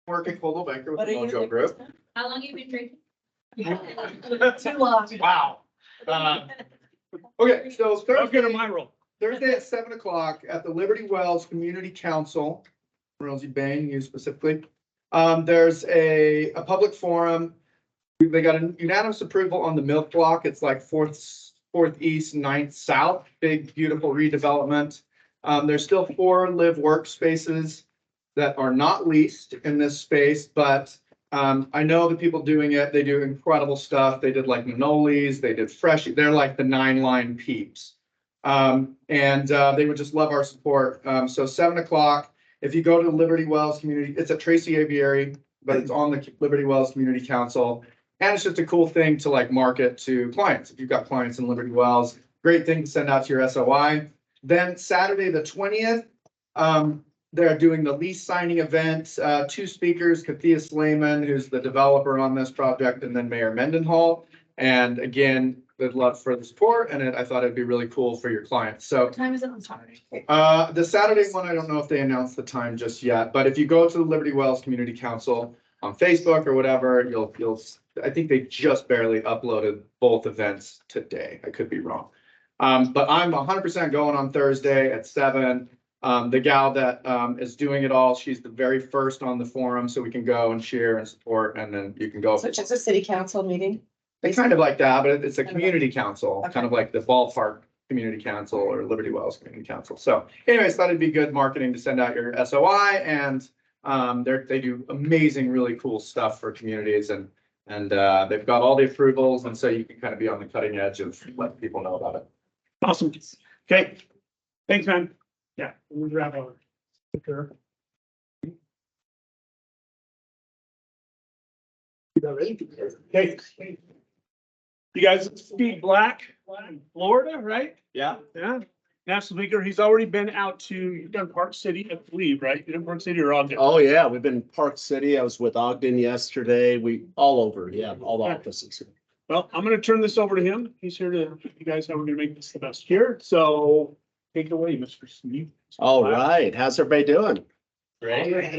working Coldwell Banker with What the are you Mojo doing? Group. How long you been drinking? Too long. Wow. Okay, so I'll get Thursday, on my roll. Thursday at 7 o'clock at the Liberty Wells Community Council, Rosie Bain, you specifically. There's a public forum. They got a unanimous approval on the milk block. It's like fourth east, 9th south, big, beautiful redevelopment. There's still 4 live workspaces that are not leased in this space, but I know the people doing it, they do incredible stuff. They did like Manolis, they did fresh, they're like the 9-line peeps. They would just love our support. So 7 o'clock, if you go to the Liberty Wells Community, it's at Tracy Aviary, but it's on the Liberty Wells Community Council. And it's just a cool thing to like market to clients. If you've got clients in Liberty Wells, great thing to send out to your SOI. Then Saturday, the 20th, they're doing the lease signing event. 2 speakers, Kathia Slayman, who's the developer on this project, and then Mayor Mendenhall. And again, good luck for the support. And I thought it'd be really cool for your clients. So What time is it on Saturday? the Saturday one, I don't know if they announced the time just yet, but if you go to the Liberty Wells Community Council on Facebook or whatever, you'll, I think they just barely uploaded both events today. I could be wrong. But I'm 100% going on Thursday at 7. The gal that is doing it all, she's the very first on the forum, so we can go and share and support, and then you can go. So it's a city council meeting? It's kind of like that, but it's a community council, Okay. kind of like the ballpark community council or Liberty Wells Community Council. So anyways, thought it'd be good marketing to send out your SOI, and they do amazing, really cool stuff for communities, and they've got all the approvals, and so you can kind of be on the cutting edge of letting people know about it. Awesome. Okay. Thanks, man. Yeah, we'll wrap over. Sure. Okay. You guys, Steve Black, Florida, right? Yeah, Yeah. National speaker. He's already been out to, you've done Park City, I believe, right? You done Park City or Ogden? oh yeah, we've been in Park City. I was with Ogden yesterday. We all over, yeah, all the offices. Well, I'm gonna turn this over to him. He's here to, you guys, how we're gonna make this the best here. So take it away, Mr. Steve. All right, how's everybody doing? Great. I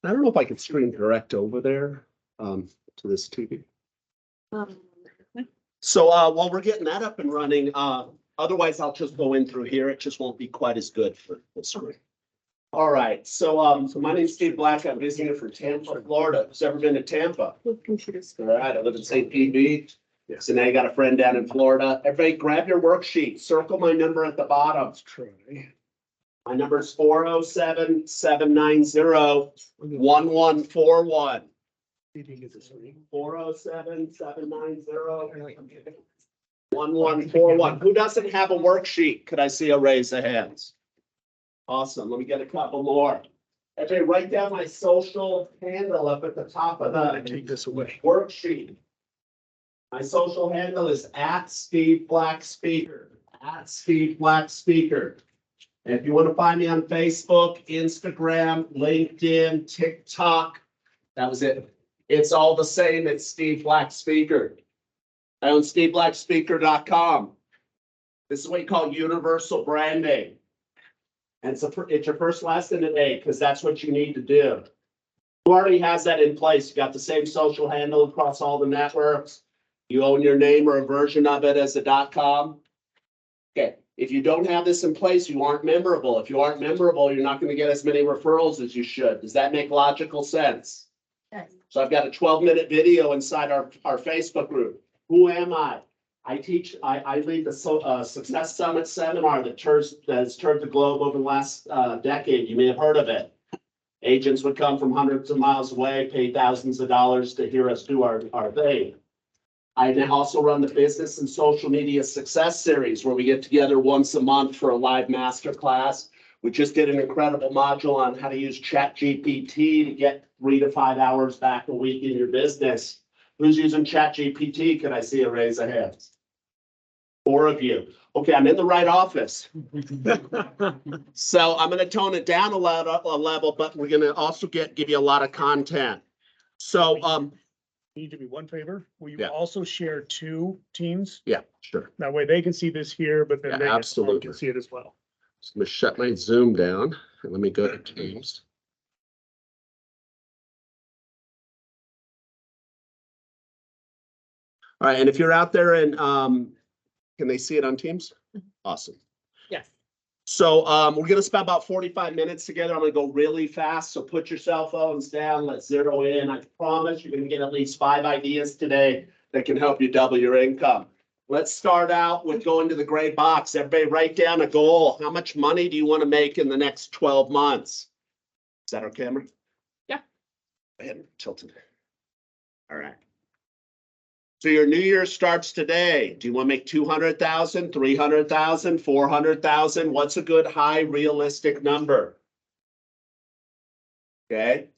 don't know if I can screen direct over there, to this TV. So, while we're getting that up and running, otherwise I'll just go in through here. It just won't be quite as good for the screen. All right, so my name's Steve Black. I'm visiting from Tampa, Florida. Who's ever been to Tampa? All right, I live in St. Pete Beach. So now you got a friend down in Florida. Everybody grab your worksheet. Circle my number at the bottom. Let's try. My number is 407-790-1141. 407-790-1141. Who doesn't have a worksheet? Could I see a raise of hands? Awesome. Let me get a couple more. Okay, write down my social handle up at the top of the Take this away. worksheet. My social handle is @SteveBlackSpeaker, @SteveBlackSpeaker. And if you want to find me on Facebook, Instagram, LinkedIn, TikTok, that was it. It's all the same. It's Steve Black Speaker. I own SteveBlackSpeaker.com. This is what you call universal branding. And it's your first lesson today, because that's what you need to do. Who already has that in place? You got the same social handle across all the networks. You own your name or a version of it as a .com. Okay, if you don't have this in place, you aren't memorable. If you aren't memorable, you're not going to get as many referrals as you should. Does that make logical sense? Yes. So I've got a 12-minute video inside our Facebook group. Who am I? I lead the Success Summit seminar that has turned the globe over the last decade. You may have heard of it. Agents would come from hundreds of miles away, pay thousands of dollars to hear us do our thing. I now also run the Business and Social Media Success Series, where we get together once a month for a live masterclass. We just did an incredible module on how to use ChatGPT to get 3 to 5 hours back a week in your business. Who's using ChatGPT? Can I see a raise of hands? 4 of you. Okay, I'm in the right office. So I'm going to tone it down a level, but we're going to also give you a lot of content. So, Need to be one favor. Will you Yeah. also share 2 teams? yeah, sure. That way they can see this here, but then Yeah, they absolutely. can see it as well. So I'm going to shut my Zoom down and let me go to Teams. All right, and if you're out there and, can they see it on Teams? Awesome. Yes. So, we're gonna spend about 45 minutes together. I'm gonna go really fast, so put your cell phones down, let's zero in. I promise you're gonna get at least 5 ideas today that can help you double your income. Let's start out with going to the gray box. Everybody write down a goal. How much money do you want to make in the next 12 months? Is that our camera? Yeah. Go ahead and tilt it. All right. So your new year starts today. Do you want to make 200,000, 300,000, 400,000? What's a good high realistic number? Okay.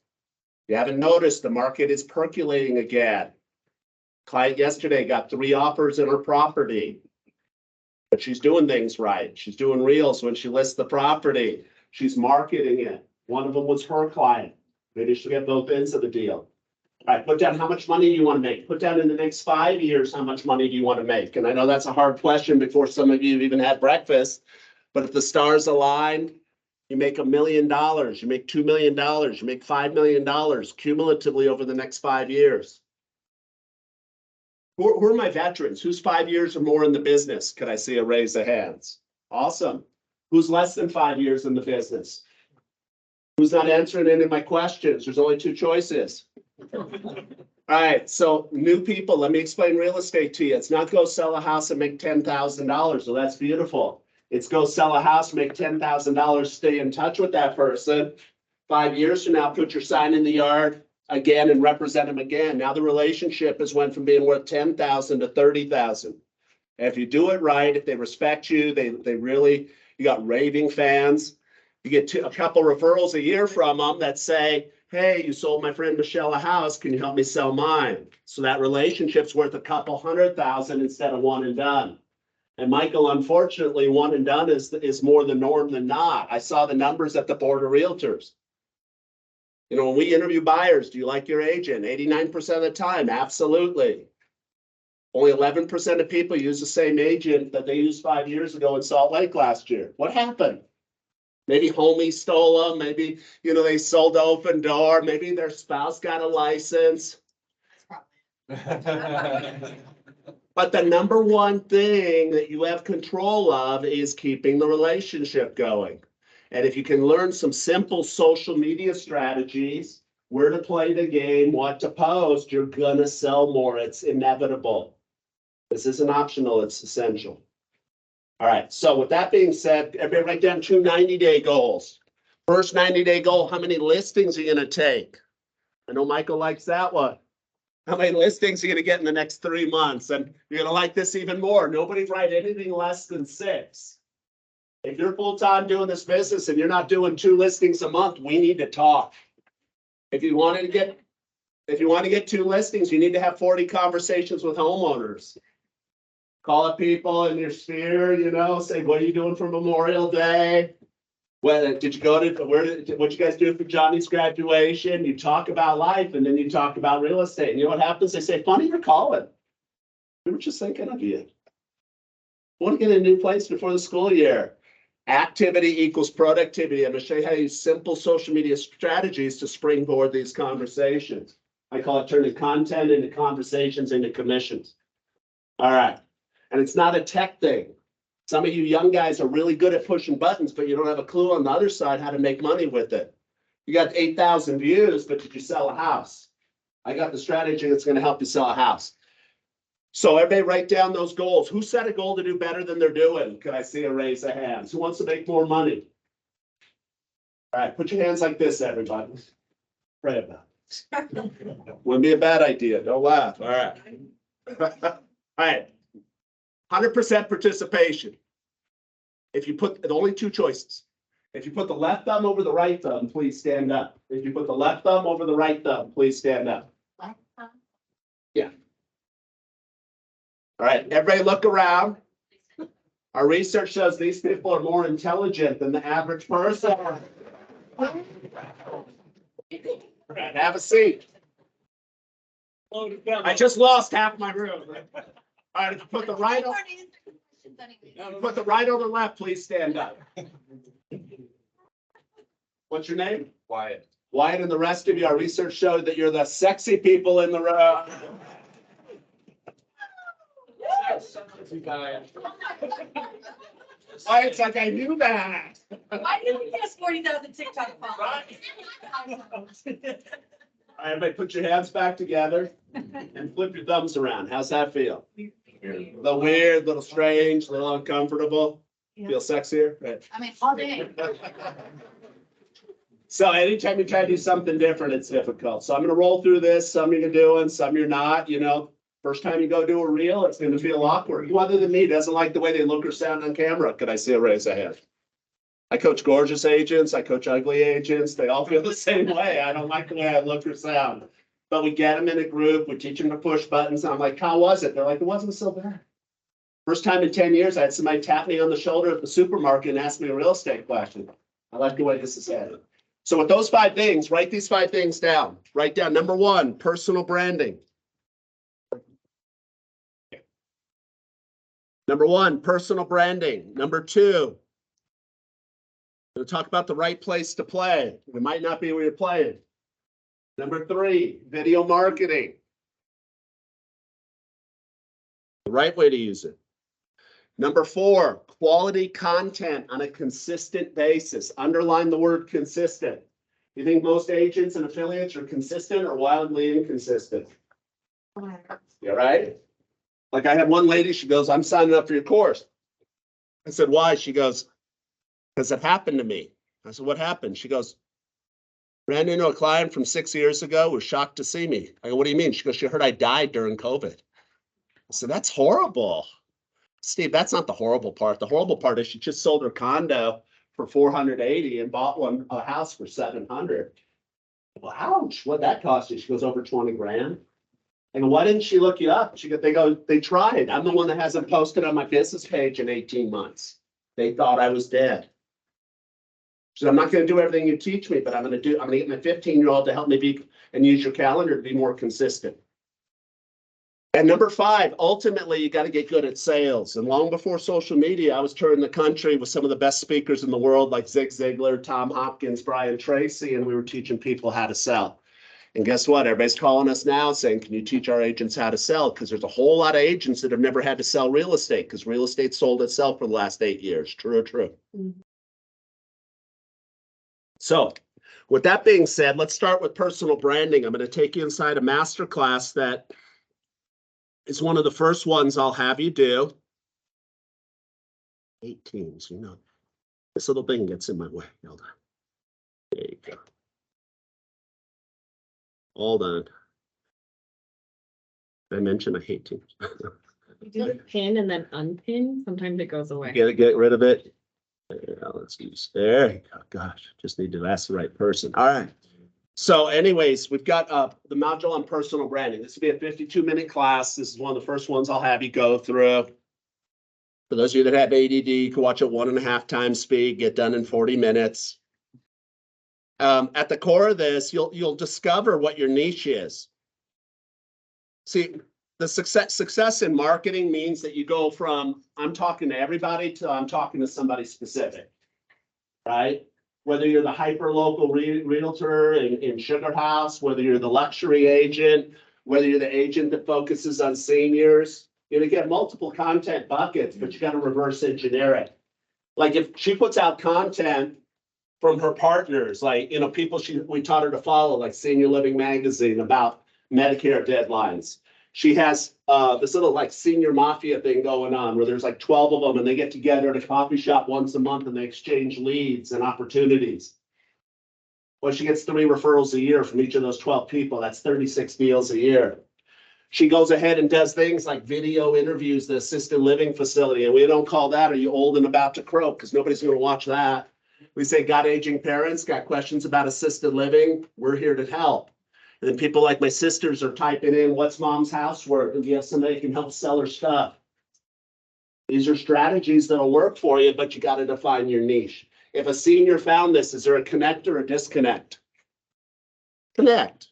You haven't noticed the market is percolating again. Client yesterday got 3 offers in her property. But she's doing things right. She's doing reels when she lists the property. She's marketing it. One of them was her client. Maybe she'll get both ends of the deal. All right, put down how much money you want to make. Put down in the next 5 years, how much money do you want to make? And I know that's a hard question before some of you have even had breakfast. But if the stars align, you make $1 million, you make $2 million, you make $5 million cumulatively over the next 5 years. Who are my veterans? Who's 5 years or more in the business? Could I see a raise of hands? Awesome. Who's less than 5 years in the business? Who's not answering any of my questions? There's only 2 choices. All right, so new people, let me explain real estate to you. It's not go sell a house and make $10,000. So that's beautiful. It's go sell a house, make $10,000, stay in touch with that person. 5 years from now, put your sign in the yard again and represent them again. Now the relationship has went from being worth 10,000 to 30,000. If you do it right, if they respect you, they really, you got raving fans. You get a couple referrals a year from them that say, hey, you sold my friend Michelle a house. Can you help me sell mine? So that relationship's worth a couple 100,000 instead of one and done. And Michael, unfortunately, one and done is more the norm than not. I saw the numbers at the Board of Realtors. You know, when we interview buyers, do you like your agent? 89% of the time, absolutely. Only 11% of people use the same agent that they used 5 years ago in Salt Lake last year. What happened? Maybe homie stole them. Maybe, you know, they sold the open door. Maybe their spouse got a license. But the number one thing that you have control of is keeping the relationship going. And if you can learn some simple social media strategies, where to play the game, what to post, you're gonna sell more. It's inevitable. This isn't optional, it's essential. All right, so with that being said, everybody write down 2 90-day goals. First 90-day goal, how many listings are you gonna take? I know Michael likes that one. How many listings are you gonna get in the next 3 months? And you're gonna like this even more. Nobody write anything less than 6. If you're full-time doing this business and you're not doing 2 listings a month, we need to talk. If you want to get 2 listings, you need to have 40 conversations with homeowners. Call up people in your sphere, you know, say, what are you doing for Memorial Day? Did you go to, what'd you guys do for Johnny's graduation? You talk about life and then you talk about real estate. And you know what happens? They say, funny you're calling. We were just thinking of you. Want to get a new place before the school year. Activity equals productivity. I'm going to show you how to use simple social media strategies to springboard these conversations. I call it turning content into conversations into commissions. All right. And it's not a tech thing. Some of you young guys are really good at pushing buttons, but you don't have a clue on the other side how to make money with it. You got 8,000 views, but did you sell a house? I got the strategy that's going to help you sell a house. So everybody write down those goals. Who set a goal to do better than they're doing? Can I see a raise of hands? Who wants to make more money? All right, put your hands like this, everybody. Pray about it. Wouldn't be a bad idea. Don't laugh. All right. All right. 100% participation. If you put only 2 choices. If you put the left thumb over the right thumb, please stand up. If you put the left thumb over the right thumb, please stand up. Yeah. All right, everybody look around. Our research shows these people are more intelligent than the average person. All right, have a seat. I just lost half my room. All right, if you put the right over left, please stand up. What's your name? Wyatt. Wyatt and the rest of you, our research showed that you're the sexy people in the room. you guys. Why, it's like I knew that. Why did we guess 40,000 TikTok followers? All right, everybody put your hands back together and flip your thumbs around. How's that feel? A little weird, a little strange, a little uncomfortable. Feel sexier? Right. I mean, all day. So anytime you try to do something different, it's difficult. So I'm gonna roll through this. Some you're doing, some you're not, you know. First time you go do a reel, it's gonna feel awkward. Who other than me doesn't like the way they look or sound on camera? Could I see a raise of hand? I coach gorgeous agents, I coach ugly agents. They all feel the same way. I don't like the way I look or sound. But we get them in a group, we teach them to push buttons. I'm like, how was it? They're like, it wasn't so bad. First time in 10 years, I had somebody tap me on the shoulder at the supermarket and ask me a real estate question. I like the way this is headed. So with those 5 things, write these 5 things down. Write down number 1, personal branding. Number 1, personal branding. Number 2, we'll talk about the right place to play. It might not be where you're playing. Number 3, video marketing. The right way to use it. Number 4, quality content on a consistent basis. Underline the word consistent. You think most agents and affiliates are consistent or wildly inconsistent? You right? Like I had one lady, she goes, I'm signing up for your course. I said, why? She goes, because it happened to me. I said, what happened? She goes, ran into a client from 6 years ago, was shocked to see me. I go, what do you mean? She goes, she heard I died during COVID. I said, that's horrible. Steve, that's not the horrible part. The horrible part is she just sold her condo for 480 and bought a house for 700. Well, ouch, what'd that cost you? She goes, over 20 grand. I go, why didn't she look you up? They tried. I'm the one that hasn't posted on my business page in 18 months. They thought I was dead. She said, I'm not going to do everything you teach me, but I'm going to get my 15-year-old to help me be and use your calendar to be more consistent. And number 5, ultimately, you got to get good at sales. And long before social media, I was touring the country with some of the best speakers in the world, like Zig Ziglar, Tom Hopkins, Brian Tracy, and we were teaching people how to sell. And guess what? Everybody's calling us now saying, can you teach our agents how to sell? Because there's a whole lot of agents that have never had to sell real estate because real estate sold itself for the last 8 years. True or true? Mm-hmm. So with that being said, let's start with personal branding. I'm going to take you inside a masterclass that is one of the first ones I'll have you do. 8 teams, you know, this little thing gets in my way. Hold on. There you go. Hold on. Did I mention I hate teams? You do pin and then unpin, sometimes it goes away. Get rid of it. Let's use, there you go. Gosh, just need to ask the right person. All right. So anyways, we've got the module on personal branding. This will be a 52-minute class. This is one of the first ones I'll have you go through. For those of you that have ADD, you can watch it 1.5 times speed, get done in 40 minutes. At the core of this, you'll discover what your niche is. See, the success in marketing means that you go from I'm talking to everybody to I'm talking to somebody specific, right? Whether you're the hyper local realtor in Sugar House, whether you're the luxury agent, whether you're the agent that focuses on seniors, you're gonna get multiple content buckets, but you got to reverse engineer it. Like if she puts out content from her partners, like, you know, people we taught her to follow, like Senior Living Magazine about Medicare deadlines. She has this little like senior mafia thing going on where there's like 12 of them and they get together at a coffee shop once a month and they exchange leads and opportunities. Well, she gets 3 referrals a year from each of those 12 people. That's 36 deals a year. She goes ahead and does things like video interviews, the assisted living facility. And we don't call that, are you old and about to croak? Because nobody's going to watch that. We say, got aging parents, got questions about assisted living? We're here to help. And then people like my sisters are typing in, what's mom's housework? And you have somebody who can help sell her stuff. These are strategies that'll work for you, but you got to define your niche. If a senior found this, is there a connect or a disconnect? Connect.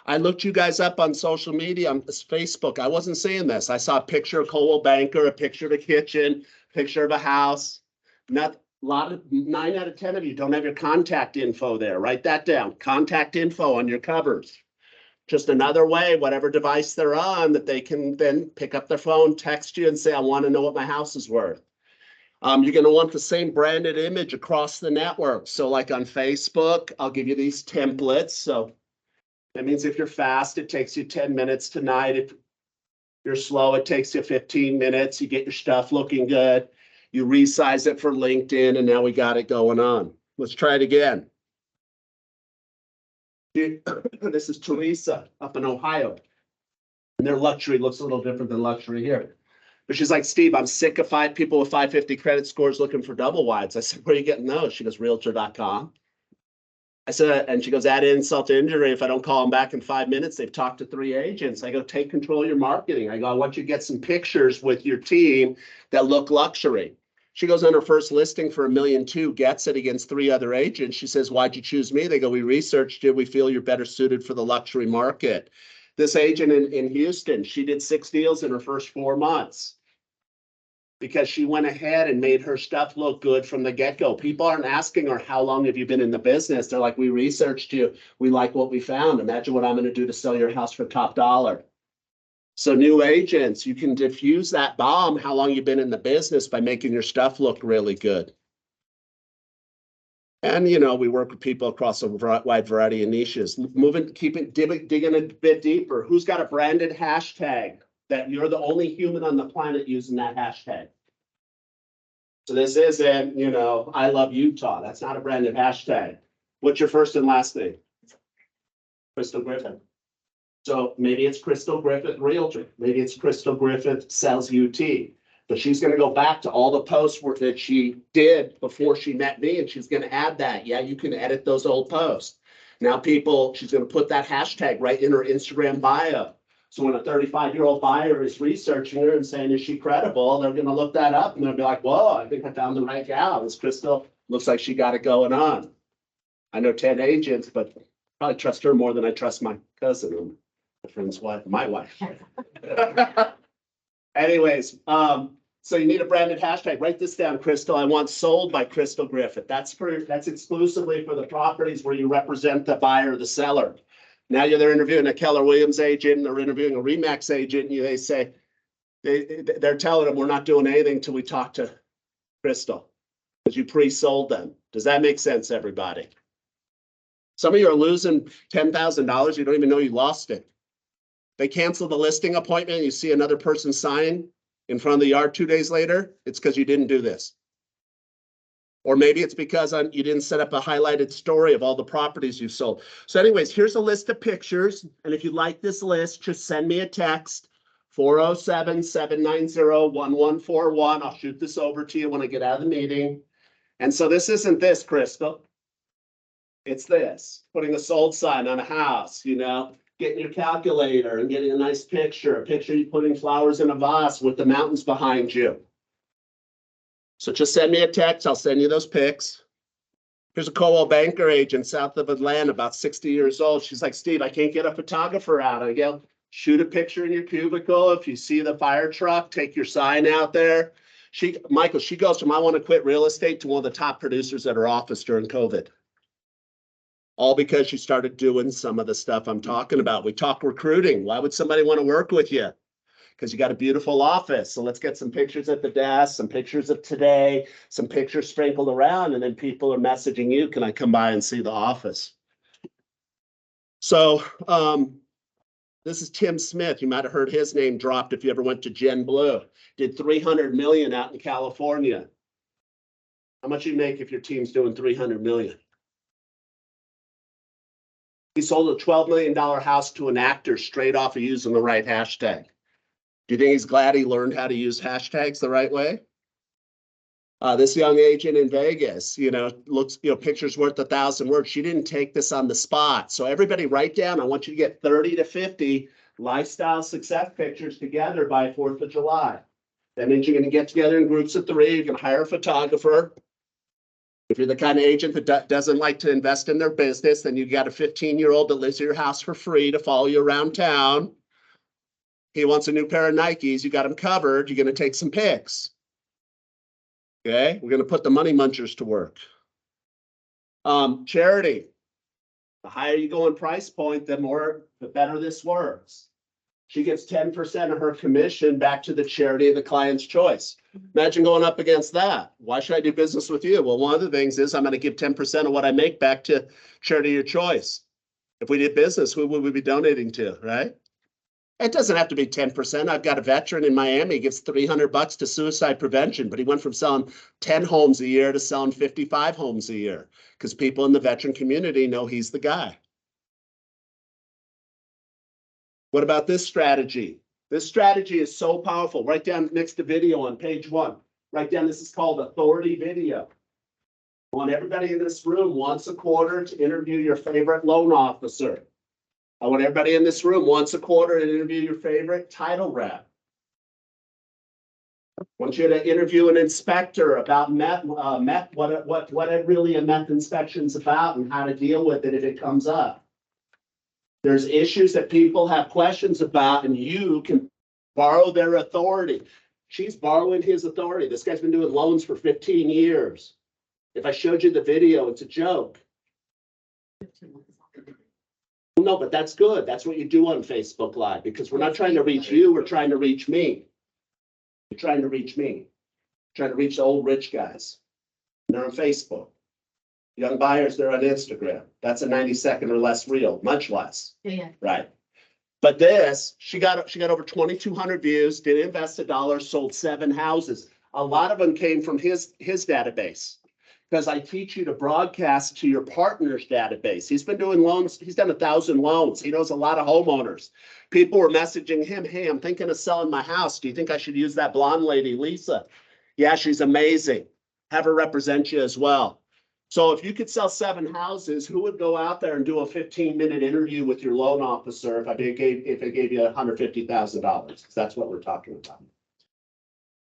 I looked you guys up on social media, on Facebook. I wasn't saying this. I saw a picture of Coldwell Banker, a picture of a kitchen, picture of a house. Not a lot of 9 out of 10 of you don't have your contact info there. Write that down. Contact info on your covers. just another way, whatever device they're on, that they can then pick up their phone, text you and say, I want to know what my house is worth. You're going to want the same branded image across the network. So like on Facebook, I'll give you these templates. So that means if you're fast, it takes you 10 minutes tonight. If you're slow, it takes you 15 minutes. You get your stuff looking good. You resize it for LinkedIn, and now we got it going on. Let's try it again. This is Teresa up in Ohio. And their luxury looks a little different than luxury here. But she's like, Steve, I'm sick of people with 550 credit scores looking for double wides. I said, where are you getting those? She goes, realtor.com. I said, and she goes, add insult to injury. If I don't call them back in 5 minutes, they've talked to 3 agents. I go, take control of your marketing. I go, I want you to get some pictures with your team that look luxury. She goes on her first listing for $1.2 million, gets it against 3 other agents. She says, why'd you choose me? They go, we researched you. We feel you're better suited for the luxury market. This agent in Houston, she did 6 deals in her first 4 months because she went ahead and made her stuff look good from the get-go. People aren't asking her, how long have you been in the business? They're like, we researched you. We like what we found. Imagine what I'm going to do to sell your house for top dollar. So new agents, you can diffuse that bomb, how long you've been in the business, by making your stuff look really good. And, you know, we work with people across a wide variety of niches. Digging a bit deeper. Who's got a branded hashtag that you're the only human on the planet using that hashtag? So this isn't, you know, I love Utah. That's not a branded hashtag. What's your first and last name? Crystal Griffith. So maybe it's Crystal Griffith Realtor. Maybe it's Crystal Griffith sells UT. But she's going to go back to all the posts that she did before she met me, and she's going to add that. Yeah, you can edit those old posts. Now she's going to put that hashtag right in her Instagram bio. So when a 35-year-old buyer is researching her and saying, is she credible? They're going to look that up and they'll be like, whoa, I think I found the right gal. This Crystal looks like she got it going on. I know 10 agents, but probably trust her more than I trust my cousin, my friend's wife, my wife. Anyways, so you need a branded hashtag. Write this down, Crystal. I want sold by Crystal Griffith. That's exclusively for the properties where you represent the buyer or the seller. Now they're interviewing a Keller Williams agent, they're interviewing a Remax agent, and they say, they're telling them we're not doing anything until we talk to Crystal, because you pre-sold them. Does that make sense, everybody? Some of you are losing $10,000. You don't even know you lost it. They cancel the listing appointment. You see another person sign in front of the yard 2 days later. It's because you didn't do this. Or maybe it's because you didn't set up a highlighted story of all the properties you sold. So anyways, here's a list of pictures. And if you like this list, just send me a text, 407-790-1141. I'll shoot this over to you when I get out of the meeting. And so this isn't this, Crystal. It's this, putting a sold sign on a house, you know, getting your calculator and getting a nice picture, you putting flowers in a vase with the mountains behind you. So just send me a text. I'll send you those pics. Here's a Coldwell Banker agent south of Atlanta, about 60 years old. She's like, Steve, I can't get a photographer out. I go, shoot a picture in your cubicle. If you see the fire truck, take your sign out there. Michael, she goes from I want to quit real estate to one of the top producers at her office during COVID. All because she started doing some of the stuff I'm talking about. We talk recruiting. Why would somebody want to work with you? Because you got a beautiful office. So let's get some pictures at the desk, some pictures of today, some pictures sprinkled around, and then people are messaging you, can I come by and see the office? So this is Tim Smith. You might have heard his name dropped if you ever went to Gen Blue. Did 300 million out in California. How much do you make if your team's doing 300 million? He sold a $12 million house to an actor straight off of using the right hashtag. Do you think he's glad he learned how to use hashtags the right way? This young agent in Vegas, picture's worth 1,000 words. She didn't take this on the spot. So everybody write down, I want you to get 30 to 50 lifestyle success pictures together by 4th of July. That means you're going to get together in groups of 3. You can hire a photographer. If you're the kind of agent that doesn't like to invest in their business, then you got a 15-year-old that lives at your house for free to follow you around town. He wants a new pair of Nikes. You got him covered. You're going to take some pics. Okay, we're going to put the money munchers to work. Charity. The higher you go in price point, the better this works. She gets 10% of her commission back to the charity of the client's choice. Imagine going up against that. Why should I do business with you? Well, one of the things is I'm going to give 10% of what I make back to charity of your choice. If we did business, who would we be donating to, right? It doesn't have to be 10%. I've got a veteran in Miami, he gives $300 to suicide prevention, but he went from selling 10 homes a year to selling 55 homes a year because people in the veteran community know he's the guy. What about this strategy? This strategy is so powerful. Write down next to video on page 1. Write down, this is called authority video. I want everybody in this room once a quarter to interview your favorite loan officer. I want everybody in this room once a quarter to interview your favorite title rep. I want you to interview an inspector about what really a meth inspection's about and how to deal with it if it comes up. There's issues that people have questions about, and you can borrow their authority. She's borrowing his authority. This guy's been doing loans for 15 years. If I showed you the video, it's a joke. No, but that's good. That's what you do on Facebook Live, because we're not trying to reach you. We're trying to reach me. You're trying to reach me. Trying to reach the old rich guys. They're on Facebook. Young buyers, they're on Instagram. That's a 90-second or less reel, much less. Yeah. Right. But this, she got over 2,200 views, didn't invest $1, sold 7 houses. A lot of them came from his database. Because I teach you to broadcast to your partner's database. He's been doing loans. He's done 1,000 loans. He knows a lot of homeowners. People were messaging him, hey, I'm thinking of selling my house. Do you think I should use that blonde lady, Lisa? Yeah, she's amazing. Have her represent you as well. So if you could sell 7 houses, who would go out there and do a 15-minute interview with your loan officer if it gave you $150,000? Because that's what we're talking about.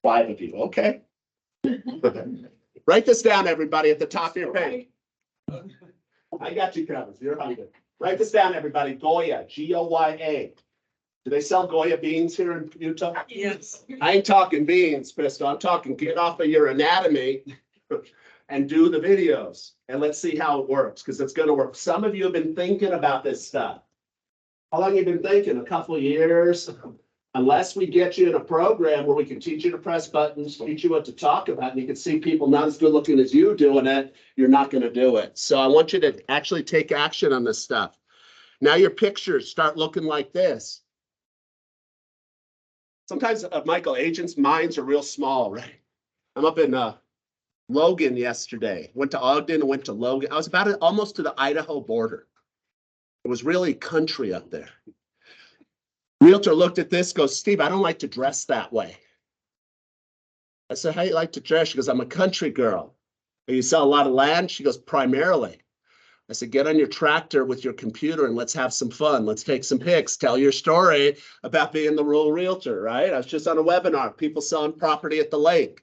5 of you. Okay. Write this down, everybody, at the top of your page. I got you covered. You're hungry. Write this down, everybody. Goya, G-O-Y-A. Do they sell Goya beans here in Utah? Yes. I ain't talking beans, Pistol. I'm talking get off of your anatomy and do the videos. And let's see how it works, because it's going to work. Some of you have been thinking about this stuff. How long have you been thinking? A couple of years? Unless we get you in a program where we can teach you to press buttons, teach you what to talk about, and you can see people not as good looking as you doing it, you're not going to do it. So I want you to actually take action on this stuff. Now your pictures start looking like this. Sometimes, Michael, agents' minds are real small, right? I'm up in Logan yesterday. Went to Ogden and went to Logan. I was about almost to the Idaho border. It was really country up there. Realtor looked at this, goes, Steve, I don't like to dress that way. I said, how do you like to dress? She goes, I'm a country girl. You sell a lot of land? She goes, primarily. I said, get on your tractor with your computer and let's have some fun. Let's take some pics. Tell your story about being the rural realtor, right? I was just on a webinar, people selling property at the lake.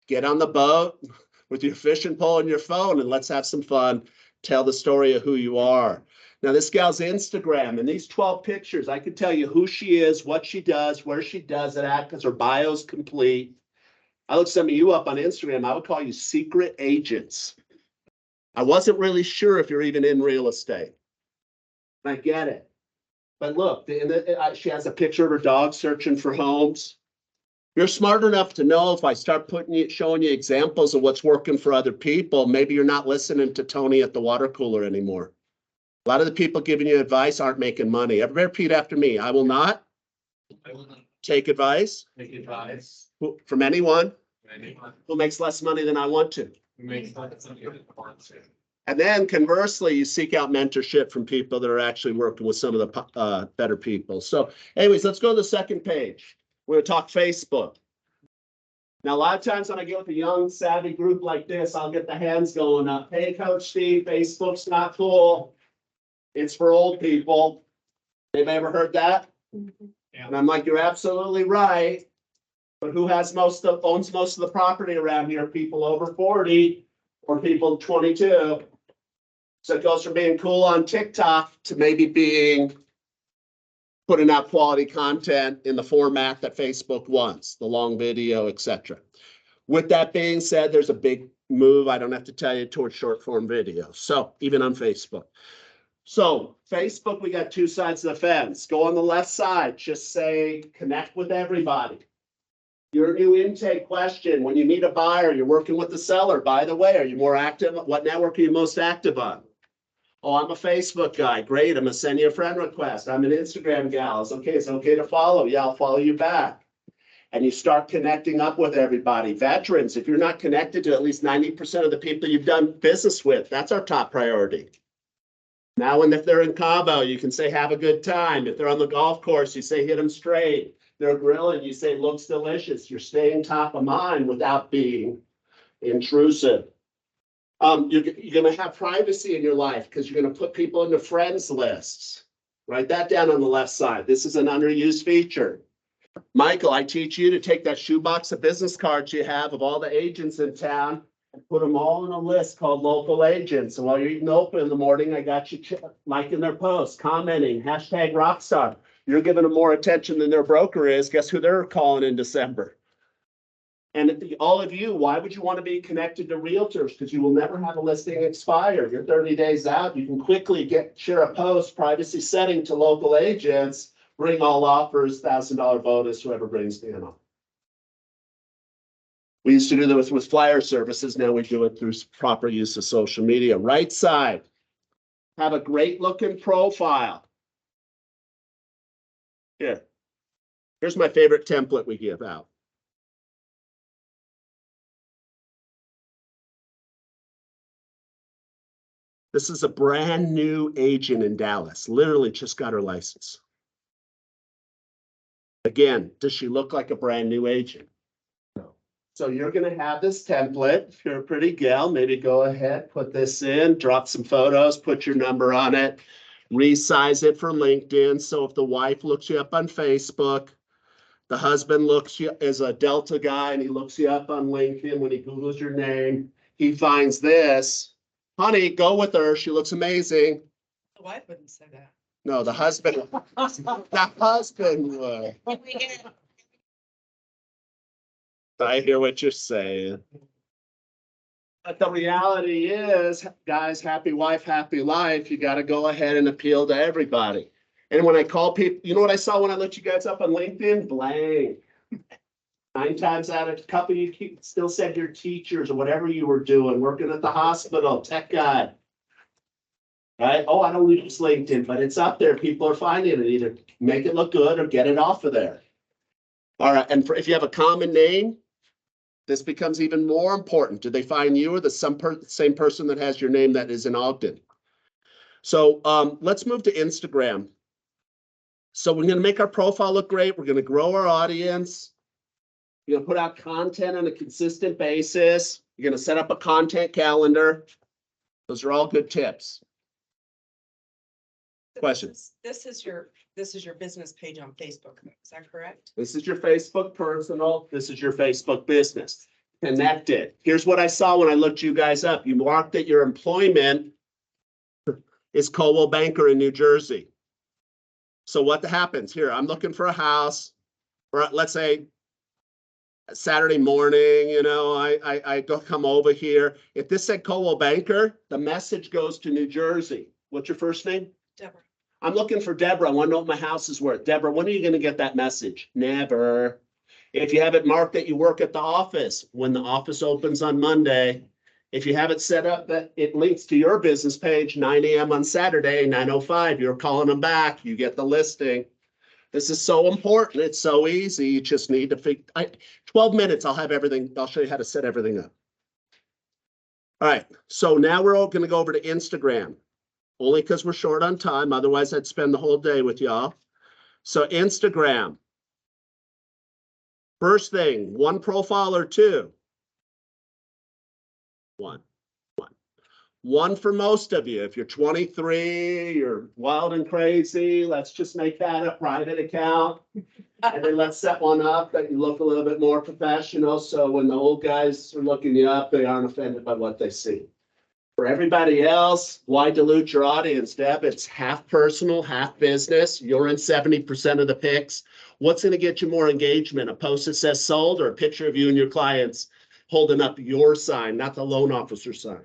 Get on the boat with your fishing pole and your phone and let's have some fun. Tell the story of who you are. Now, this gal's Instagram, and these 12 pictures, I could tell you who she is, what she does, where she does it at, because her bio's complete. I looked some of you up on Instagram. I would call you secret agents. I wasn't really sure if you're even in real estate. I get it. But look, she has a picture of her dog searching for homes. You're smart enough to know if I start showing you examples of what's working for other people, maybe you're not listening to Tony at the water cooler anymore. A lot of the people giving you advice aren't making money. Everybody repeat after me. I will not take advice from anyone who makes less money than I want to. And then conversely, you seek out mentorship from people that are actually working with some of the better people. So anyways, let's go to the second page. We're going to talk Facebook. Now, a lot of times when I get with a young, savvy group like this, I'll get the hands going up. Hey, Coach Steve, Facebook's not cool. It's for old people. Anybody ever heard that? Yeah. And I'm like, you're absolutely right. But who owns most of the property around here? People over 40 or people 22. So it goes from being cool on TikTok to maybe putting out quality content in the format that Facebook wants, the long video, etc. With that being said, there's a big move, I don't have to tell you, towards short form video. So even on Facebook. So Facebook, we got two sides of the fence. Go on the left side, just say, connect with everybody. Your new intake question, when you meet a buyer, you're working with the seller. By the way, are you more active? What network are you most active on? Oh, I'm a Facebook guy. Great. I'm gonna send you a friend request. I'm an Instagram gal. It's okay to follow. Yeah, I'll follow you back. And you start connecting up with everybody. Veterans, if you're not connected to at least 90% of the people you've done business with, that's our top priority. Now, if they're in Cabo, you can say, have a good time. If they're on the golf course, you say, hit them straight. They're grilling, you say, looks delicious. You're staying top of mind without being intrusive. You're gonna have privacy in your life because you're gonna put people into friends lists. Write that down on the left side. This is an underused feature. Michael, I teach you to take that shoebox of business cards you have of all the agents in town and put them all in a list called local agents. And while you're eating open in the morning, I got you liking their posts, commenting, hashtag rockstar. You're giving them more attention than their broker is. Guess who they're calling in December? And all of you, why would you want to be connected to realtors? Because you will never have a listing expire. You're 30 days out. You can quickly share a post, privacy setting to local agents, bring all offers, $1,000 bonus, whoever brings me in on. We used to do this with flyer services. Now we do it through proper use of social media. Right side, have a great looking profile. Here, here's my favorite template we give out. This is a brand new agent in Dallas, literally just got her license. Again, does she look like a brand new agent? No. So you're gonna have this template. If you're a pretty gal, maybe go ahead, put this in, drop some photos, put your number on it, resize it for LinkedIn. So if the wife looks you up on Facebook, the husband looks you as a Delta guy and he looks you up on LinkedIn, when he Googles your name, he finds this. Honey, go with her. She looks amazing. The wife wouldn't say that. No, the husband, the husband would. I hear what you're saying. But the reality is, guys, happy wife, happy life. You got to go ahead and appeal to everybody. And when I call people, you know what I saw when I looked you guys up on LinkedIn? Blank. 9 times out of a couple, you still said you're teachers or whatever you were doing, working at the hospital, tech guy. Right? Oh, I don't use LinkedIn, but it's up there. People are finding it. Either make it look good or get it off of there. All right. And if you have a common name, this becomes even more important. Do they find you or the same person that has your name that is in Ogden? So let's move to Instagram. So we're going to make our profile look great. We're going to grow our audience. You're going to put out content on a consistent basis. You're going to set up a content calendar. Those are all good tips. Question. This is your business page on Facebook. Is that correct? This is your Facebook personal. This is your Facebook business. Connected. Here's what I saw when I looked you guys up. You marked that your employment is Coldwell Banker in New Jersey. So what happens here? I'm looking for a house, or let's say Saturday morning, you know, I come over here. If this said Coldwell Banker, the message goes to New Jersey. What's your first name? Deborah. I'm looking for Deborah. I want to know what my house is worth. Deborah, when are you going to get that message? Never. If you have it marked that you work at the office, when the office opens on Monday, if you have it set up that it links to your business page, 9 a.m. on Saturday, 9:05, you're calling them back, you get the listing. This is so important. It's so easy. You just need to figure, 12 minutes, I'll have everything. I'll show you how to set everything up. All right. So now we're all going to go over to Instagram, only because we're short on time. Otherwise, I'd spend the whole day with y'all. So Instagram. First thing, 1 profile or 2? 1. 1 for most of you. If you're 23, you're wild and crazy, let's just make that a private account. And then let's set one up that you look a little bit more professional. So when the old guys are looking you up, they aren't offended by what they see. For everybody else, why dilute your audience, Deb? It's half personal, half business. You're in 70% of the pics. What's going to get you more engagement? A post that says sold, or a picture of you and your clients holding up your sign, not the loan officer sign?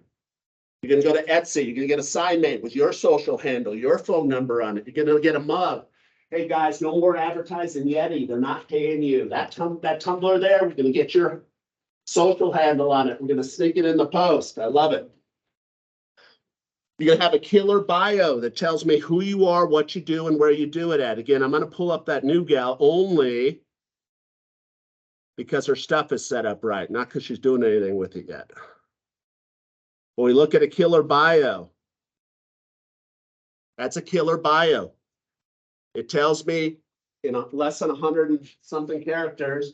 You're gonna go to Etsy, you're gonna get a sign made with your social handle, your phone number on it. You're gonna get a mug. Hey, guys, no more advertising Yeti. They're not paying you. That Tumblr there, we're gonna get your social handle on it. We're gonna sneak it in the post. I love it. You're gonna have a killer bio that tells me who you are, what you do, and where you do it at. Again, I'm gonna pull up that new gal only because her stuff is set up right, not because she's doing anything with it yet. When we look at a killer bio, that's a killer bio. It tells me in less than 100 and something characters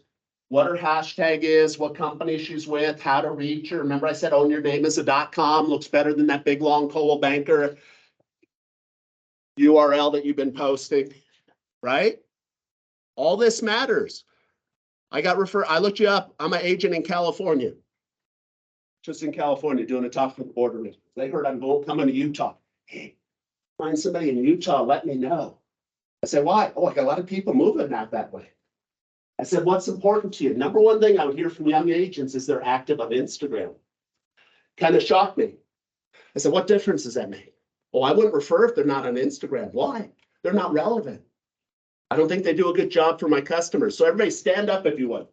what her hashtag is, what company she's with, how to reach her. Remember I said own your name as a .com, looks better than that big long Coldwell Banker URL that you've been posting, right? All this matters. I looked you up. I'm an agent in California. Just in California doing a talk for the border. They heard I'm coming to Utah. Hey, find somebody in Utah, let me know. I said, why? Oh, I got a lot of people moving out that way. I said, what's important to you? Number one thing I would hear from young agents is they're active on Instagram. Kind of shocked me. I said, what difference does that make? Oh, I wouldn't refer if they're not on Instagram. Why? They're not relevant. I don't think they do a good job for my customers. So everybody stand up if you would.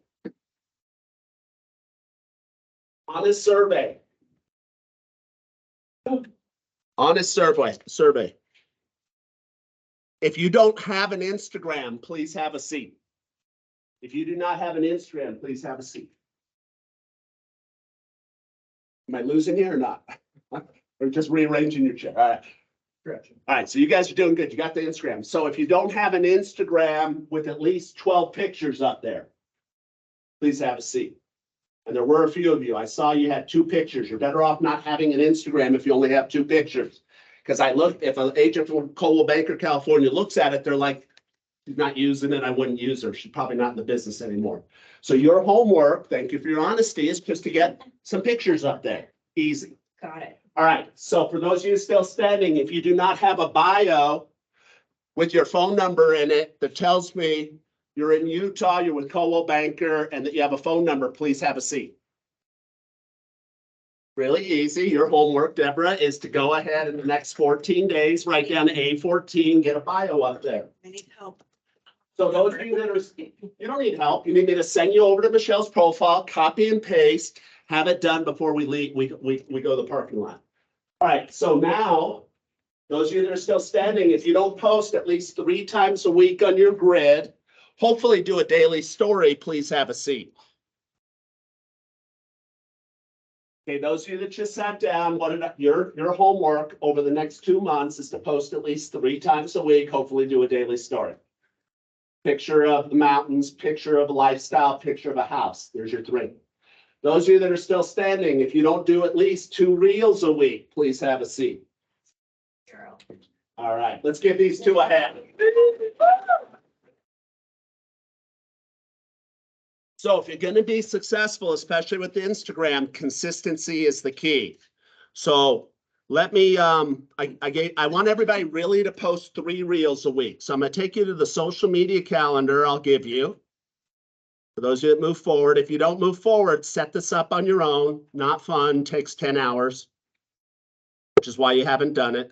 Honest survey. Honest survey. If you don't have an Instagram, please have a seat. If you do not have an Instagram, please have a seat. Am I losing you or not? Or just rearranging your chair? All right. All right, so you guys are doing good. You got the Instagram. So if you don't have an Instagram with at least 12 pictures up there, please have a seat. And there were a few of you. I saw you had 2 pictures. You're better off not having an Instagram if you only have 2 pictures. Because I looked, if an agent from Coldwell Banker, California looks at it, they're like, she's not using it. I wouldn't use her. She's probably not in the business anymore. So your homework, thank you for your honesty, is just to get some pictures up there. Easy. Got it. All right. So for those of you still standing, if you do not have a bio with your phone number in it that tells me you're in Utah, you're with Coldwell Banker, and that you have a phone number, please have a seat. Really easy. Your homework, Deborah, is to go ahead in the next 14 days, write down A14, get a bio up there. I need help. So those of you that are, you don't need help. You need me to send you over to Michelle's profile, copy and paste, have it done before we leave. We go to the parking lot. All right. So now, those of you that are still standing, if you don't post at least 3 times a week on your grid, hopefully do a daily story, please have a seat. Okay, those of you that just sat down, your homework over the next 2 months is to post at least 3 times a week, hopefully do a daily story. Picture of the mountains, picture of a lifestyle, picture of a house. There's your 3. Those of you that are still standing, if you don't do at least 2 reels a week, please have a seat. All right, let's give these 2 a hand. So if you're going to be successful, especially with Instagram, consistency is the key. So let me, I want everybody really to post 3 reels a week. So I'm going to take you to the social media calendar I'll give you. For those of you that move forward, if you don't move forward, set this up on your own. Not fun, takes 10 hours, which is why you haven't done it.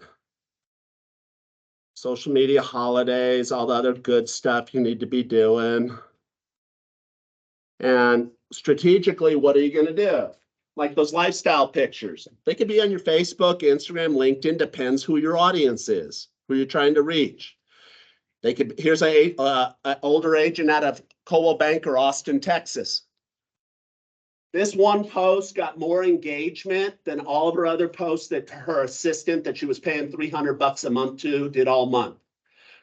Social media, holidays, all the other good stuff you need to be doing. And strategically, what are you going to do? Like those lifestyle pictures. They could be on your Facebook, Instagram, LinkedIn, depends who your audience is, who you're trying to reach. They could, here's an older agent out of Coldwell Banker, Austin, Texas. This one post got more engagement than all of her other posts that her assistant that she was paying $300 a month to did all month.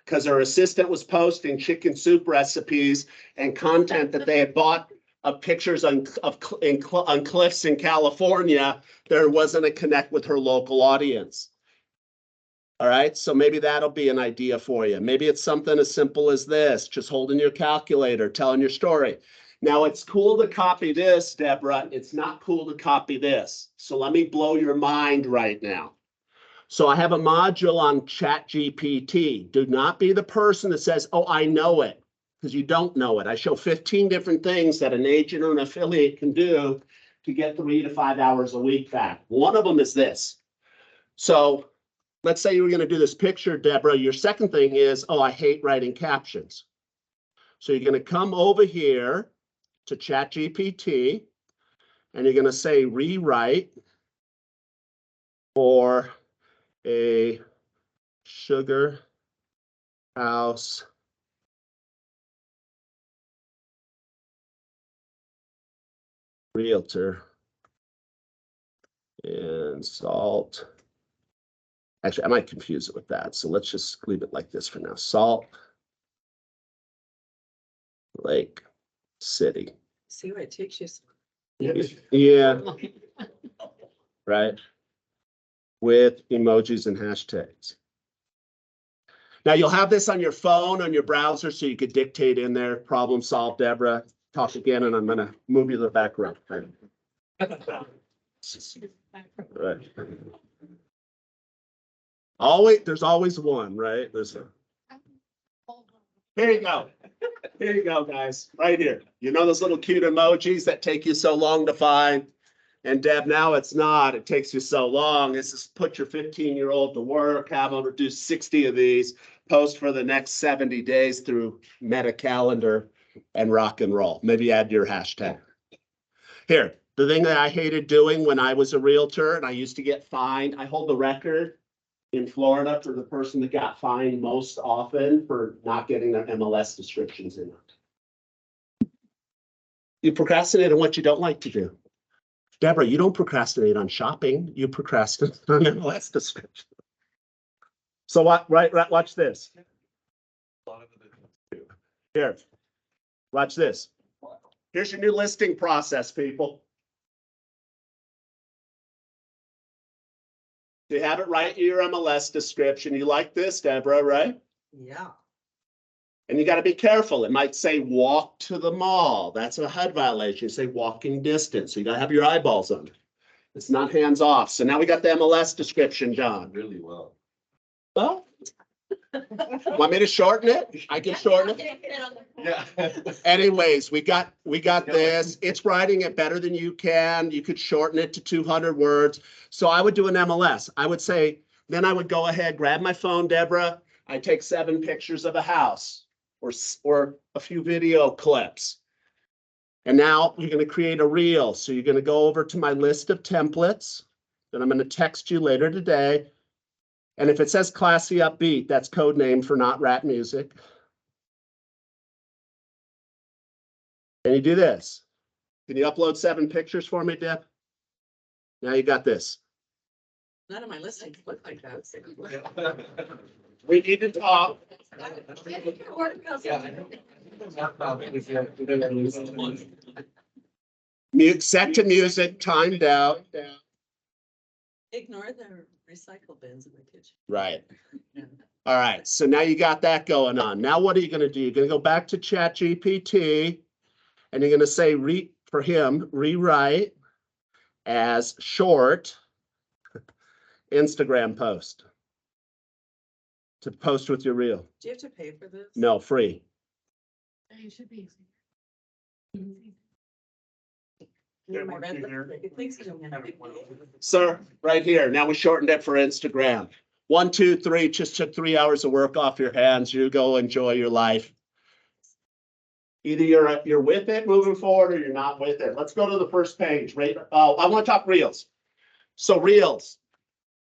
Because her assistant was posting chicken soup recipes and content that they had bought of pictures on cliffs in California. There wasn't a connect with her local audience. All right, so maybe that'll be an idea for you. Maybe it's something as simple as this, just holding your calculator, telling your story. Now, it's cool to copy this, Deborah. It's not cool to copy this. So let me blow your mind right now. So I have a module on ChatGPT. Do not be the person that says, oh, I know it, because you don't know it. I show 15 different things that an agent or an affiliate can do to get 3 to 5 hours a week back. One of them is this. So let's say you were gonna do this picture, Deborah. Your second thing is, oh, I hate writing captions. So you're gonna come over here to ChatGPT and you're gonna say rewrite for a sugar house realtor and Salt. Actually, I might confuse it with that. So let's just leave it like this for now. Salt Lake City. See what it takes you. Yeah, right. With emojis and hashtags. Now you'll have this on your phone, on your browser, so you could dictate in there, problem solved, Deborah. Talk again, and I'm gonna move you to the background. Right. Always, there's always one, right? Here you go. Here you go, guys, right here. You know those little cute emojis that take you so long to find? And Deb, now it's not. It takes you so long. It's just put your 15-year-old to work, have them do 60 of these, post for the next 70 days through Meta Calendar and rock and roll. Maybe add your hashtag. Here, the thing that I hated doing when I was a realtor and I used to get fined, I hold the record in Florida for the person that got fined most often for not getting their MLS descriptions in it. You procrastinate on what you don't like to do. Deborah, you don't procrastinate on shopping. You procrastinate on MLS description. So what? Right. Watch this. Here. Watch this. Here's your new listing process, people. You have it right in your MLS description. You like this, Deborah, right? Yeah. And you got to be careful. It might say walk to the mall. That's a HUD violation. You say walking distance. So you got to have your eyeballs on it. It's not hands off. So now we got the MLS description done. Really well. Well, want me to shorten it? I can shorten it. Yeah. Anyways, we got this. It's writing it better than you can. You could shorten it to 200 words. So I would do an MLS. I would say, then I would go ahead, grab my phone, Deborah. I take 7 pictures of a house or a few video clips. And now you're going to create a reel. So you're going to go over to my list of templates that I'm going to text you later today. And if it says classy upbeat, that's code name for not rap music. And you do this. Can you upload 7 pictures for me, Deb? Now you got this. None of my listings look like that. We need to talk. Mute, set to music, timed out. Ignore the recycle bins in the kitchen. Right. All right. So now you got that going on. Now what are you going to do? You're going to go back to ChatGPT and you're going to say for him, rewrite as short Instagram post to post with your reel. Do you have to pay for this? No, free. You should be. Yeah, my red lipstick. It thinks you don't have to. Sir, right here. Now we shortened it for Instagram. 1, 2, 3, just took 3 hours of work off your hands. You go enjoy your life. Either you're with it moving forward or you're not with it. Let's go to the first page. Right? I want to talk reels. So reels.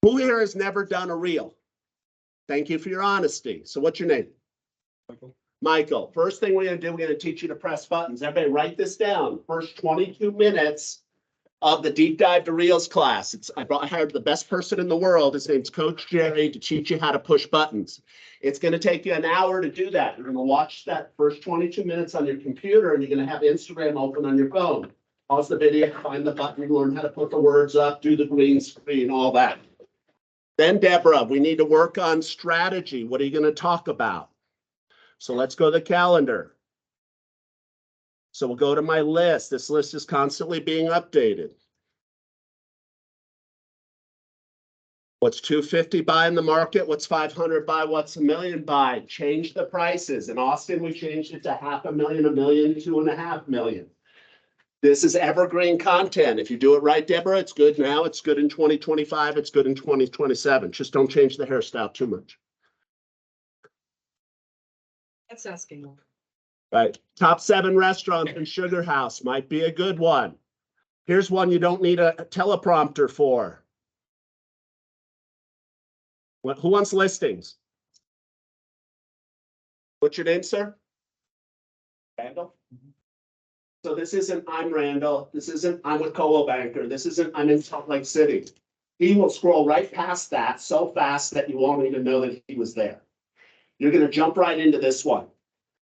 Who here has never done a reel? Thank you for your honesty. So what's your name? Michael. Michael. First thing we're going to do, we're going to teach you to press buttons. Everybody write this down. First 22 minutes of the deep dive to reels class. I hired the best person in the world. His name's Coach Jerry to teach you how to push buttons. It's going to take you an hour to do that. You're going to watch that first 22 minutes on your computer and you're going to have Instagram open on your phone. Pause the video, find the button, learn how to put the words up, do the green screen, all that. Then Deborah, we need to work on strategy. What are you going to talk about? So let's go to the calendar. So we'll go to my list. This list is constantly being updated. What's 250 buy in the market? What's 500 buy? What's $1 million buy? Change the prices. In Austin, we changed it to $500,000, $1 million, $2.5 million. This is evergreen content. If you do it right, Deborah, it's good now. It's good in 2025. It's good in 2027. Just don't change the hairstyle too much. That's asking. Right. Top 7 restaurants in Sugar House might be a good one. Here's one you don't need a teleprompter for. Who wants listings? What's your name, sir? Randall? So this isn't I'm Randall. This isn't I'm with Coldwell Banker. This isn't I'm in Salt Lake City. He will scroll right past that so fast that you won't even know that he was there. You're going to jump right into this one.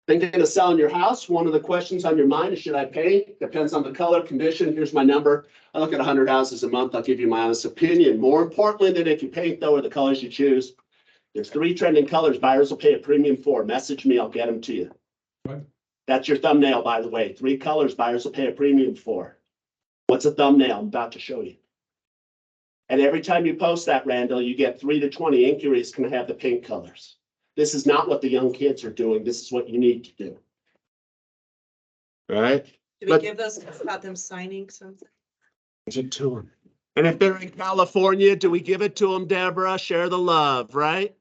Thinking of selling your house, one of the questions on your mind is, should I paint? Depends on the color, condition. Here's my number. I look at 100 houses a month. I'll give you my honest opinion. More importantly than if you paint, though, are the colors you choose. There's 3 trending colors buyers will pay a premium for. Message me, I'll get them to you. Right. That's your thumbnail, by the way. 3 colors buyers will pay a premium for. What's a thumbnail? I'm about to show you. And every time you post that, Randall, you get 3 to 20 inquiries can have the pink colors. This is not what the young kids are doing. This is what you need to do. All right? Do we But- give those about them signing something? Give it to them. And if they're in California, do we give it to them, Deborah? Share the love, right?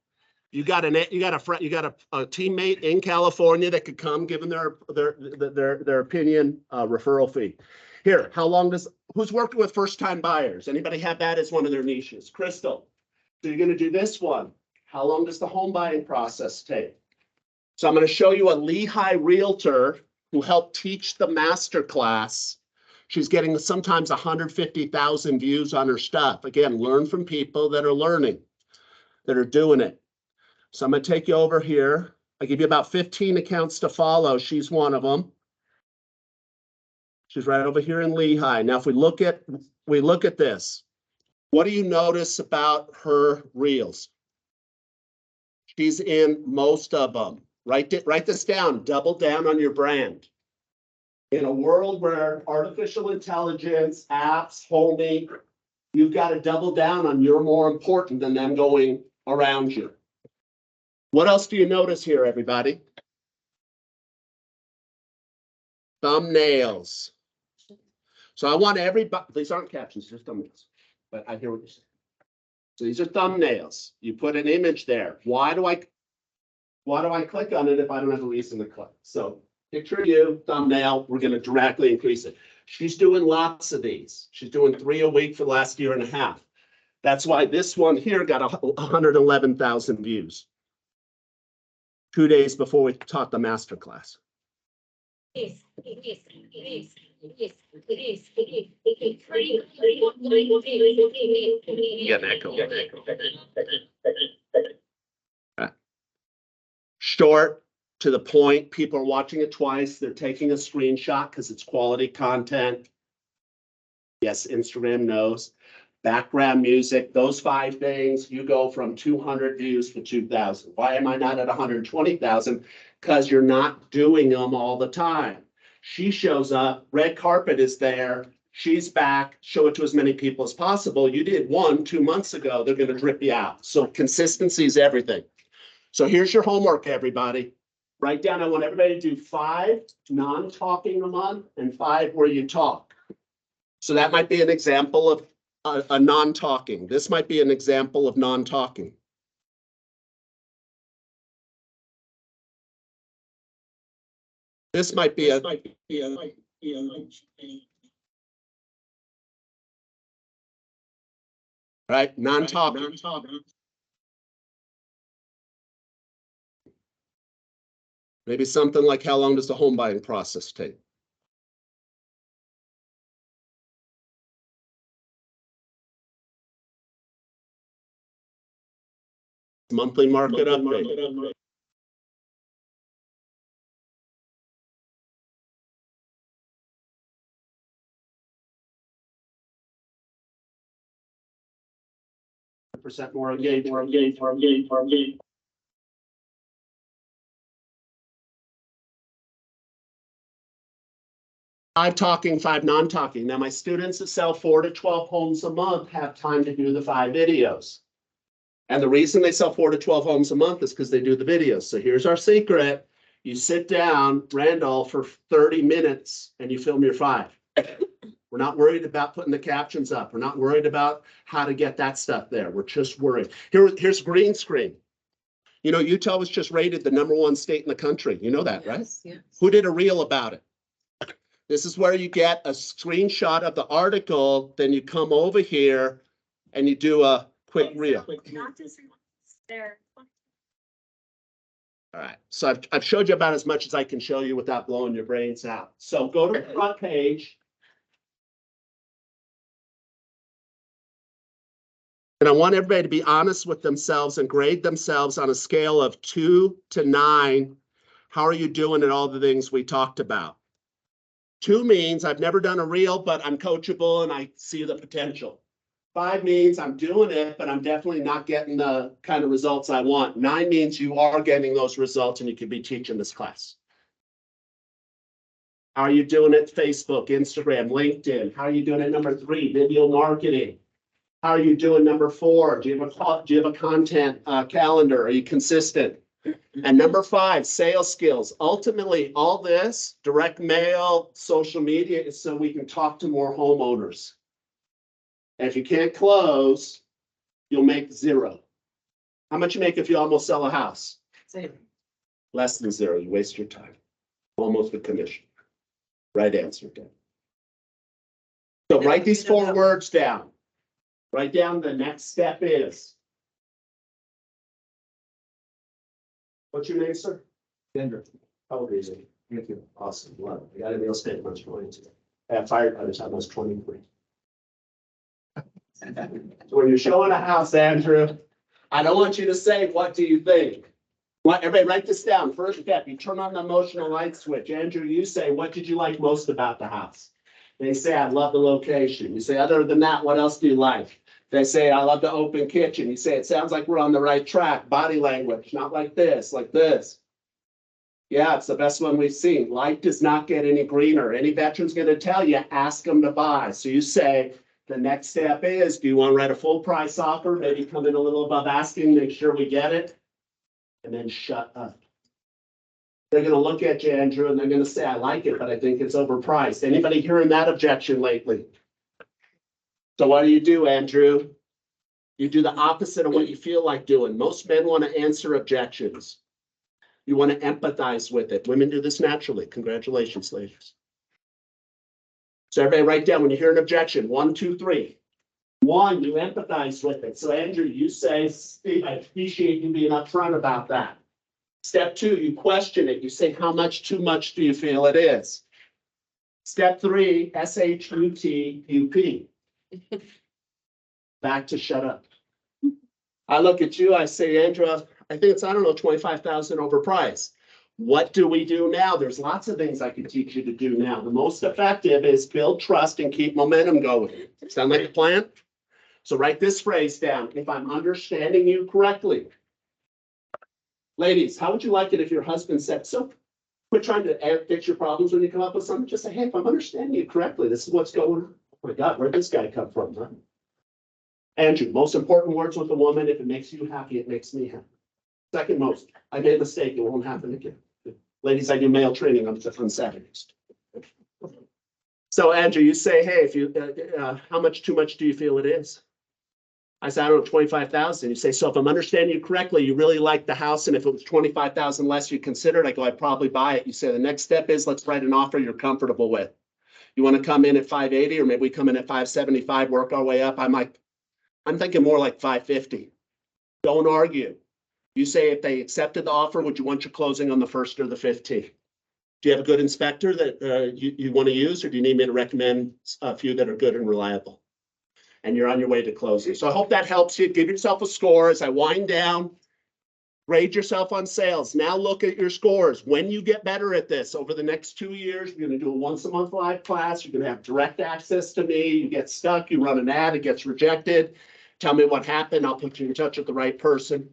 You got a teammate in California that could come, give them their opinion, referral fee. Here, who's working with first-time buyers? Anybody have that as one of their niches? Crystal. So you're gonna do this one. How long does the home buying process take? So I'm going to show you a Lehigh realtor who helped teach the master class. She's getting sometimes 150,000 views on her stuff. Again, learn from people that are learning, that are doing it. So I'm going to take you over here. I give you about 15 accounts to follow. She's one of them. She's right over here in Lehigh. Now, if we look at this, what do you notice about her reels? She's in most of them. Write this down. Double down on your brand. In a world where artificial intelligence, apps, homing, you've got to double down on you're more important than them going around you. What else do you notice here, everybody? Thumbnails. So I want everybody, these aren't captions, just thumbnails, but I hear what you're saying. So these are thumbnails. You put an image there. Why do I click on it if I don't have a reason to click? So picture you, thumbnail, we're going to dramatically increase it. She's doing lots of these. She's doing 3 a week for the last year and a half. That's why this one here got 111,000 views 2 days before we taught the master class. Get an echo. Short, to the point. People are watching it twice. They're taking a screenshot because it's quality content. Yes, Instagram knows. Background music, those 5 things, you go from 200 views to 2,000. Why am I not at 120,000? Because you're not doing them all the time. She shows up, red carpet is there, she's back, show it to as many people as possible. You did 1 2 months ago, they're going to drip you out. So consistency is everything. So here's your homework, everybody. Write down, I want everybody to do 5 non-talking a month and 5 where you talk. So that might be an example of a non-talking. This might be an example of non-talking. This might be a right, non-talking. Maybe something like, how long does the home buying process take? Monthly market update. Percent more engaged. Five talking, 5 non-talking. Now my students that sell 4 to 12 homes a month have time to do the 5 videos. And the reason they sell 4 to 12 homes a month is because they do the videos. So here's our secret. You sit down, Randall, for 30 minutes and you film your 5. We're not worried about putting the captions up. We're not worried about how to get that stuff there. We're just worried. Here's green screen. You know, Utah was just rated the #1 state in the country. You know that, right? Yes, yes. Who did a reel about it? This is where you get a screenshot of the article, then you come over here and you do a quick reel. Not just there. All right, so I've showed you about as much as I can show you without blowing your brains out. So go to the front page. And I want everybody to be honest with themselves and grade themselves on a scale of 2 to 9. How are you doing at all the things we talked about? 2 means I've never done a reel, but I'm coachable and I see the potential. 5 means I'm doing it, but I'm definitely not getting the kind of results I want. 9 means you are getting those results and you could be teaching this class. How are you doing at Facebook, Instagram, LinkedIn? How are you doing at number 3, video marketing? How are you doing number 4? Do you have a content calendar? Are you consistent? And number 5, sales skills. Ultimately, all this, direct mail, social media, is so we can talk to more homeowners. And if you can't close, you'll make 0. How much you make if you almost sell a house? Same. Less than 0. You waste your time. Almost a commission. Right answer, Dan. So write these 4 words down. Write down the next step is. What's your name, sir? Andrew. How old are you? Thank you. Awesome. Love it. I got a real estate much more into it. I got fired by the time I was 23. So when you're showing a house, Andrew, I don't want you to say, what do you think? Everybody write this down. First step, you turn on the emotional light switch. Andrew, you say, what did you like most about the house? They say, I love the location. You say, other than that, what else do you like? They say, I love the open kitchen. You say, it sounds like we're on the right track. Body language, not like this, like this. Yeah, it's the best one we've seen. Light does not get any greener. Any veteran's going to tell you, ask them to buy. So you say, the next step is, do you want to write a full price offer? Maybe come in a little above asking, make sure we get it. And then shut up. They're going to look at you, Andrew, and they're going to say, I like it, but I think it's overpriced. Anybody hearing that objection lately? So what do, Andrew? You do the opposite of what you feel like doing. Most men want to answer objections. You want to empathize with it. Women do this naturally. Congratulations, ladies. So everybody write down when you hear an objection, 1, 2, 3. 1, you empathize with it. So Andrew, you say, Steve, I appreciate you being upfront about that. Step 2, you question it. You say, how much too much do you feel it is? Step 3, SHUTUP. Back to shut up. I look at you, I say, Andrew, I think it's, I don't know, 25,000 overpriced. What do we do now? There's lots of things I can teach you to do now. The most effective is build trust and keep momentum going. Sound like a plan? So write this phrase down. If I'm understanding you correctly. Ladies, how would you like it if your husband said, so quit trying to fix your problems when you come up with something? Just say, hey, if I'm understanding you correctly, this is what's going on. Oh my God, where'd this guy come from? Huh? Andrew, most important words with a woman. If it makes you happy, it makes me happy. Second most, I made a mistake. It won't happen again. Ladies, I do male training on Saturdays. So Andrew, you say, hey, if you, how much too much do you feel it is? I say, I don't know, 25,000. You say, so if I'm understanding you correctly, you really like the house. And if it was 25,000 less, you consider it. I go, I'd probably buy it. You say, the next step is let's write an offer you're comfortable with. You want to come in at 580, or maybe we come in at 575, work our way up. I'm thinking more like 550. Don't argue. You say if they accepted the offer, would you want your closing on the 1st or the 15th? Do you have a good inspector that you want to use, or do you need me to recommend a few that are good and reliable? And you're on your way to closing. So I hope that helps you. Give yourself a score as I wind down. Grade yourself on sales. Now look at your scores. When you get better at this over the next 2 years, you're going to do a once-a-month live class. You're going to have direct access to me. You get stuck, you run an ad, it gets rejected. Tell me what happened. I'll put you in touch with the right person.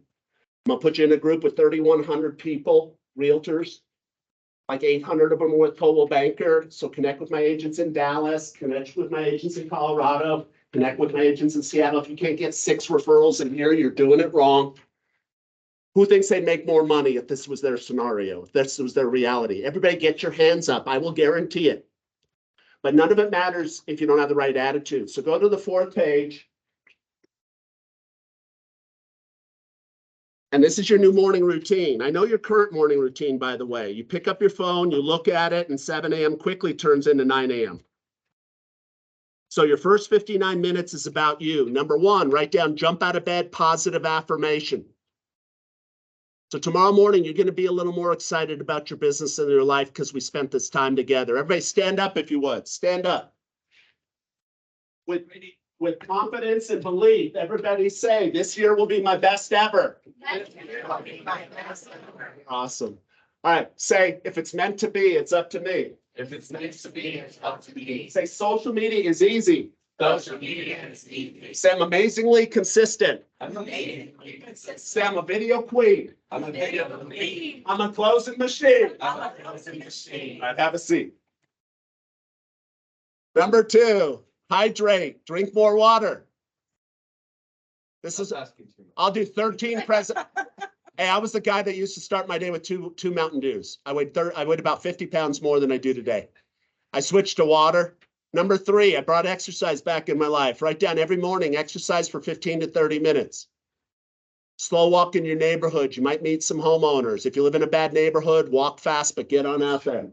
I'm going to put you in a group with 3,100 people, realtors. Like 800 of them are with Coldwell Banker. So connect with my agents in Dallas, connect with my agents in Colorado, connect with my agents in Seattle. If you can't get 6 referrals in here, you're doing it wrong. Who thinks they'd make more money if this was their scenario, if this was their reality? Everybody get your hands up. I will guarantee it. but none of it matters if you don't have the right attitude. So go to the 4th page. And this is your new morning routine. I know your current morning routine, by the way. You pick up your phone, you look at it, and 7 a.m. quickly turns into 9 a.m. So your first 59 minutes is about you. Number 1, write down jump out of bed, positive affirmation. So tomorrow morning, you're going to be a little more excited about your business and your life because we spent this time together. Everybody stand up if you would. Stand up. With confidence and belief, everybody say, this year will be my best ever. Awesome. All right, say, if it's meant to be, it's up to me. If it's meant to be, it's up to me. Say, social media is easy. Social media is easy. Say, I'm amazingly consistent. I'm amazingly consistent. Say, I'm a video queen. I'm a video queen. I'm a closing machine. I'm a closing machine. All right, have a seat. Number 2, hydrate, drink more water. This is, I'll do 13 present. Hey, I was the guy that used to start my day with two Mountain Dews. I weighed about 50 pounds more than I do today. I switched to water. Number 3, I brought exercise back in my life. Write down every morning, exercise for 15 to 30 minutes. Slow walk in your neighborhood. You might meet some homeowners. If you live in a bad neighborhood, walk fast, but get on out there.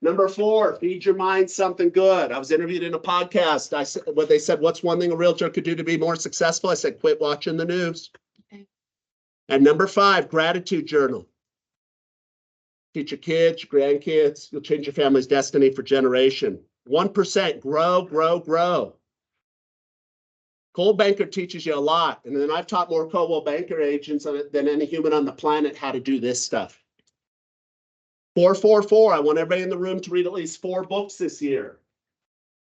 Number 4, feed your mind something good. I was interviewed in a podcast. I said, they said, what's one thing a realtor could do to be more successful? I said, quit watching the news. Okay. And number 5, gratitude journal. Teach your kids, your grandkids. You'll change your family's destiny for generation. 1%, grow, grow, grow. Cold Banker teaches you a lot. And then I've taught more Coldwell Banker agents than any human on the planet how to do this stuff. 444, I want everybody in the room to read at least 4 books this year.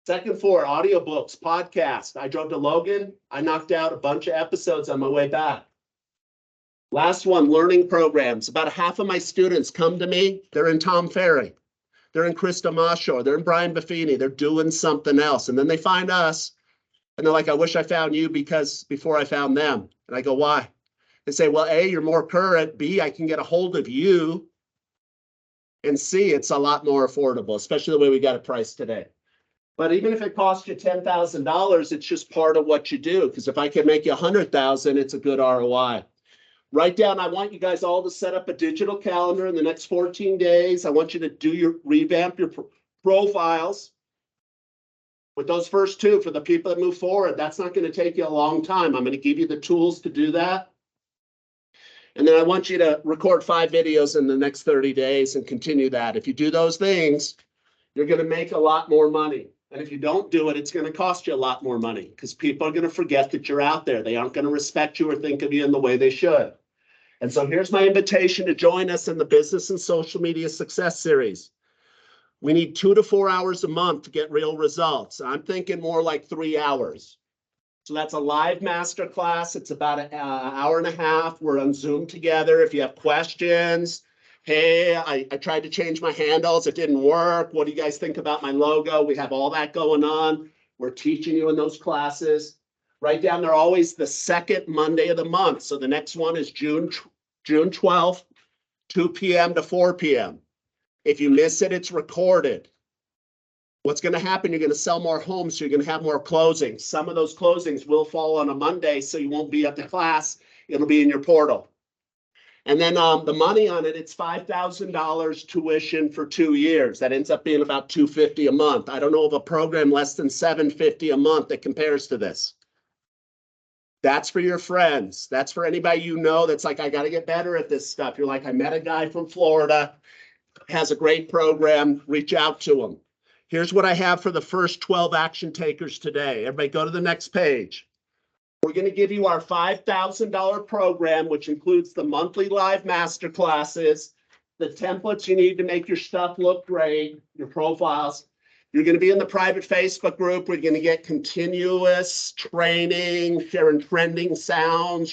Second 4, audiobooks, podcast. I drove to Logan. I knocked out a bunch of episodes on my way back. Last one, learning programs. About half of my students come to me. They're in Tom Ferry. They're in Krista Mashore. They're in Brian Buffini. They're doing something else. And then they find us. And they're like, I wish I found you because before I found them. And I go, why? They say, well, A, you're more current. B, I can get a hold of you. And C, it's a lot more affordable, especially the way we got it priced today. But even if it costs you $10,000, it's just part of what you do. Because if I can make you $100,000, it's a good ROI. Write down, I want you guys all to set up a digital calendar in the next 14 days. I want you to revamp your profiles. With those first 2, for the people that move forward, that's not going to take you a long time. I'm going to give you the tools to do that. And then I want you to record 5 videos in the next 30 days and continue that. If you do those things, you're going to make a lot more money. And if you don't do it, it's going to cost you a lot more money because people are going to forget that you're out there. They aren't going to respect you or think of you in the way they should. And so here's my invitation to join us in the Business and Social Media Success Series. We need 2 to 4 hours a month to get real results. I'm thinking more like 3 hours. So that's a live masterclass. It's about an hour and a half. We're on Zoom together. If you have questions, hey, I tried to change my handles. It didn't work. What do you guys think about my logo? We have all that going on. We're teaching you in those classes. Write down, they're always the 2nd Monday of the month. So the next one is June 12th, 2 p.m. to 4 p.m. If you miss it, it's recorded. What's going to happen? You're going to sell more homes, so you're going to have more closings. Some of those closings will fall on a Monday, so you won't be at the class. It'll be in your portal. And then the money on it, it's $5,000 tuition for 2 years. That ends up being about $250 a month. I don't know of a program less than $750 a month that compares to this. That's for your friends. That's for anybody you know that's like, I got to get better at this stuff. You're like, I met a guy from Florida, has a great program. Reach out to him. Here's what I have for the first 12 action takers today. Everybody go to the next page. We're going to give you our $5,000 program, which includes the monthly live masterclasses, the templates you need to make your stuff look great, your profiles. You're going to be in the private Facebook group. We're going to get continuous training, sharing trending sounds,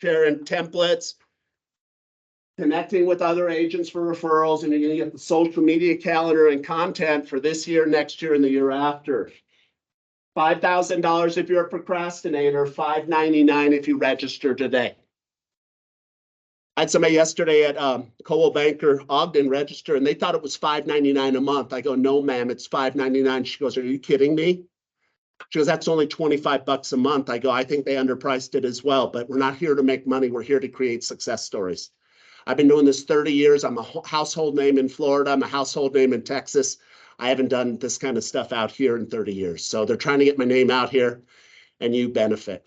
sharing templates, connecting with other agents for referrals, and you're going to get the social media calendar and content for this year, next year, and the year after. $5,000 if you're a procrastinator, $599 if you register today. I had somebody yesterday at Coldwell Banker Ogden register, and they thought it was $5.99 a month. I go, no, ma'am, it's $5.99. She goes, are you kidding me? She goes, that's only $25 a month. I go, I think they underpriced it as well, but we're not here to make money. We're here to create success stories. I've been doing this 30 years. I'm a household name in Florida. I'm a household name in Texas. I haven't done this kind of stuff out here in 30 years. So they're trying to get my name out here, and you benefit.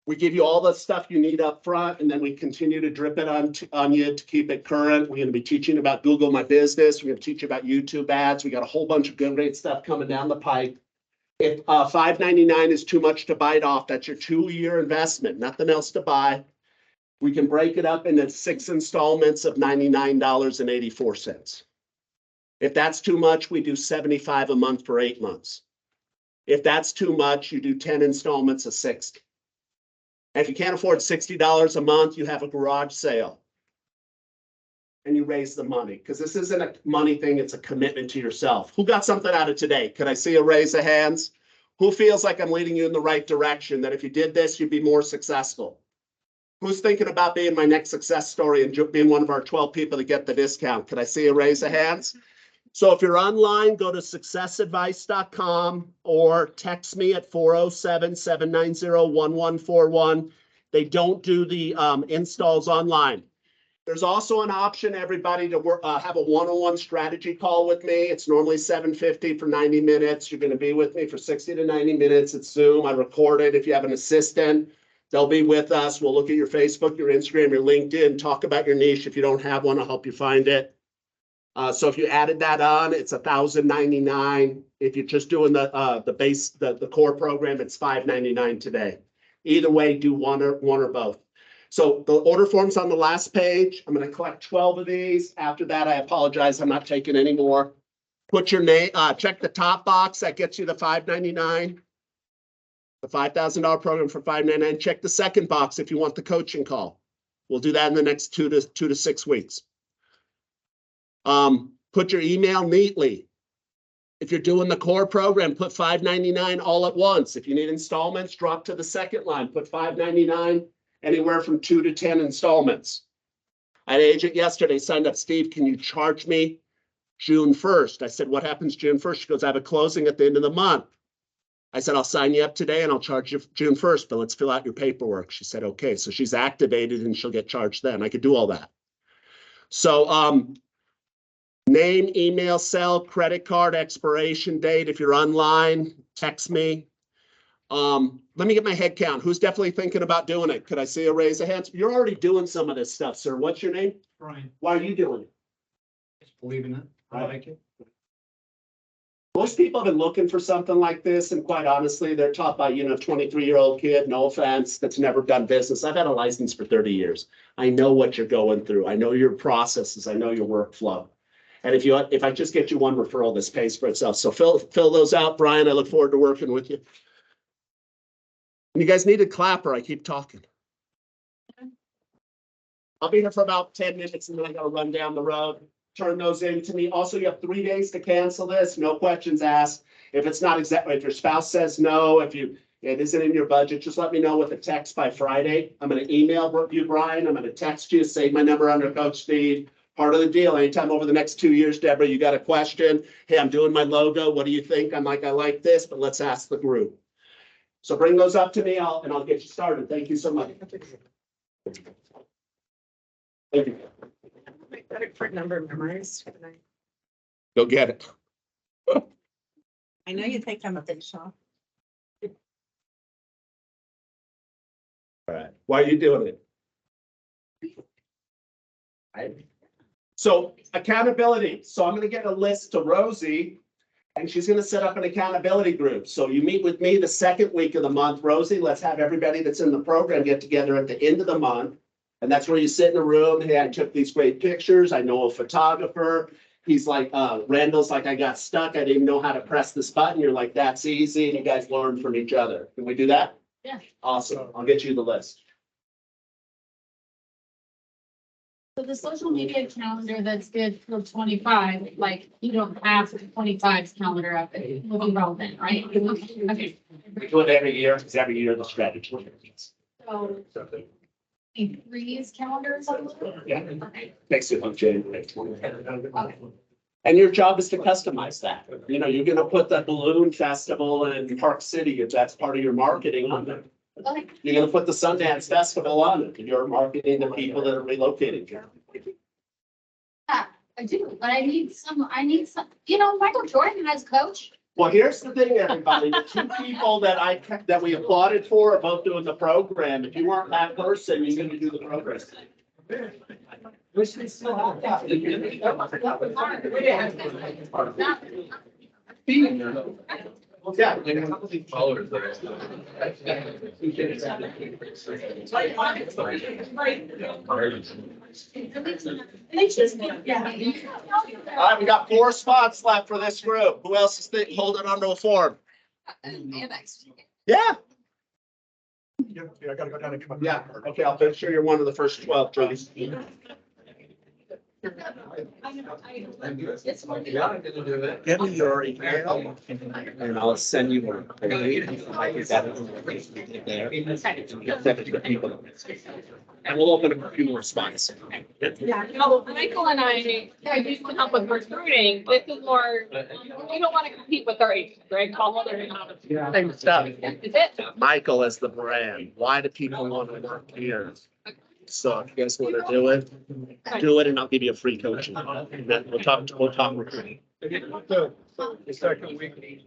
We give you all the stuff you need up front, and then we continue to drip it on you to keep it current. We're going to be teaching about Google My Business. We're going to teach you about YouTube ads. We got a whole bunch of good, great stuff coming down the pipe. If $5.99 is too much to bite off, that's your 2-year investment, nothing else to buy. We can break it up into 6 installments of $99.84. If that's too much, we do $75 a month for 8 months. If that's too much, you do 10 installments of $60. And if you can't afford $60 a month, you have a garage sale. And you raise the money, because this isn't a money thing, it's a commitment to yourself. Who got something out of today? Could I see a raise of hands? Who feels like I'm leading you in the right direction, that if you did this, you'd be more successful? Who's thinking about being my next success story and being one of our 12 people to get the discount? Could I see a raise of hands? So if you're online, go to successadvice.com or text me at 407-790-1141. They don't do the installs online. There's also an option, everybody, to have a one-on-one strategy call with me. It's normally $750 for 90 minutes. You're going to be with me for 60 to 90 minutes. It's Zoom. I record it. If you have an assistant, they'll be with us. We'll look at your Facebook, your Instagram, your LinkedIn, talk about your niche. If you don't have one, I'll help you find it. So if you added that on, it's $1,099. If you're just doing the base, the core program, it's $599 today. Either way, do one or both. So the order form's on the last page. I'm going to collect 12 of these. After that, I apologize. I'm not taking any more. Put your name, check the top box. That gets you the $599. The $5,000 program for $599. Check the second box if you want the coaching call. We'll do that in the next 2 to 6 weeks. Put your email neatly. If you're doing the core program, put $599 all at once. If you need installments, drop to the second line. Put $599, anywhere from 2 to 10 installments. I had an agent yesterday signed up. Steve, can you charge me June 1st? I said, what happens June 1st? She goes, I have a closing at the end of the month. I said, I'll sign you up today and I'll charge you June 1st, but let's fill out your paperwork. She said, okay. So she's activated and she'll get charged then. I could do all that. So, name, email, cell, credit card, expiration date. If you're online, text me. Let me get my head count. Who's definitely thinking about doing it? Could I see a raise of hands? You're already doing some of this stuff, sir. What's your name? Brian, Why are you doing it? just believe in it. I like it. Most people have been looking for something like this, and quite honestly, they're taught by, 23-year-old kid, no offense, that's never done business. I've had a license for 30 years. I know what you're going through. I know your processes. I know your workflow. And if I just get you one referral, this pays for itself. So fill those out, Brian. I look forward to working with you. And you guys need a clapper. I keep talking. I'll be here for about 10 minutes and then I gotta run down the road. Turn those in to me. Also, you have 3 days to cancel this. No questions asked. If it's not exactly, if your spouse says no, it isn't in your budget, just let me know with a text by Friday. I'm going to email you, Brian. I'm going to text you, save my number under Coach Steve. Part of the deal, anytime over the next 2 years, Deborah, you got a question. Hey, I'm doing my logo. What do you think? I'm like, I like this, but let's ask the group. So bring those up to me and I'll get you started. Thank you so much. Thank you. My credit card number memorized. Can I- Go get it. I know you think I'm a big shot. All right. Why are you doing it? So accountability. So I'm going to get a list to Rosie and she's going to set up an accountability group. So you meet with me the second week of the month. Rosie, let's have everybody that's in the program get together at the end of the month. And that's where you sit in a room. Hey, I took these great pictures. I know a photographer. He's like, Randall's like, I got stuck. I didn't know how to press this button. You're like, that's easy. And you guys learn from each other. Can we do that? Yeah. Awesome. I'll get you the list. So the social media calendar that's good for 25, like you don't have 25's calendar up, it will be relevant, right? Okay. We do it every year because every year the strategy. So Three's calendar is on. Yeah. Next week on January 20th. And your job is to customize that. You know, you're gonna put the balloon festival in Park City, if that's part of your marketing on there. Okay. You're gonna put the Sundance Festival on it, and you're marketing the people that are relocating here. Yeah, I do, but I need some, you know, Michael Jordan as coach. Well, here's the thing, everybody, the two people that we applauded for are both doing the program. If you weren't that person, you're gonna do the program. Wish we still had that. Yeah. All right, we got 4 spots left for this group. Who else is holding onto a form? Yeah. Yeah, I gotta go down and come up. Yeah, okay, I'll make sure you're one of the first 12, Joyce. Yeah, I'm gonna do it. Give me your email. And I'll send you one. And we'll open up a few more spots. Yeah, no, Michael and I used to help with recruiting. This is more, we don't want to compete with our agents, right? Call other. Same stuff. Is it? Michael as the brand. Why do people want to work here? So if you guys want to do it and I'll give you a free coaching. And then we'll talk recruiting. The second week.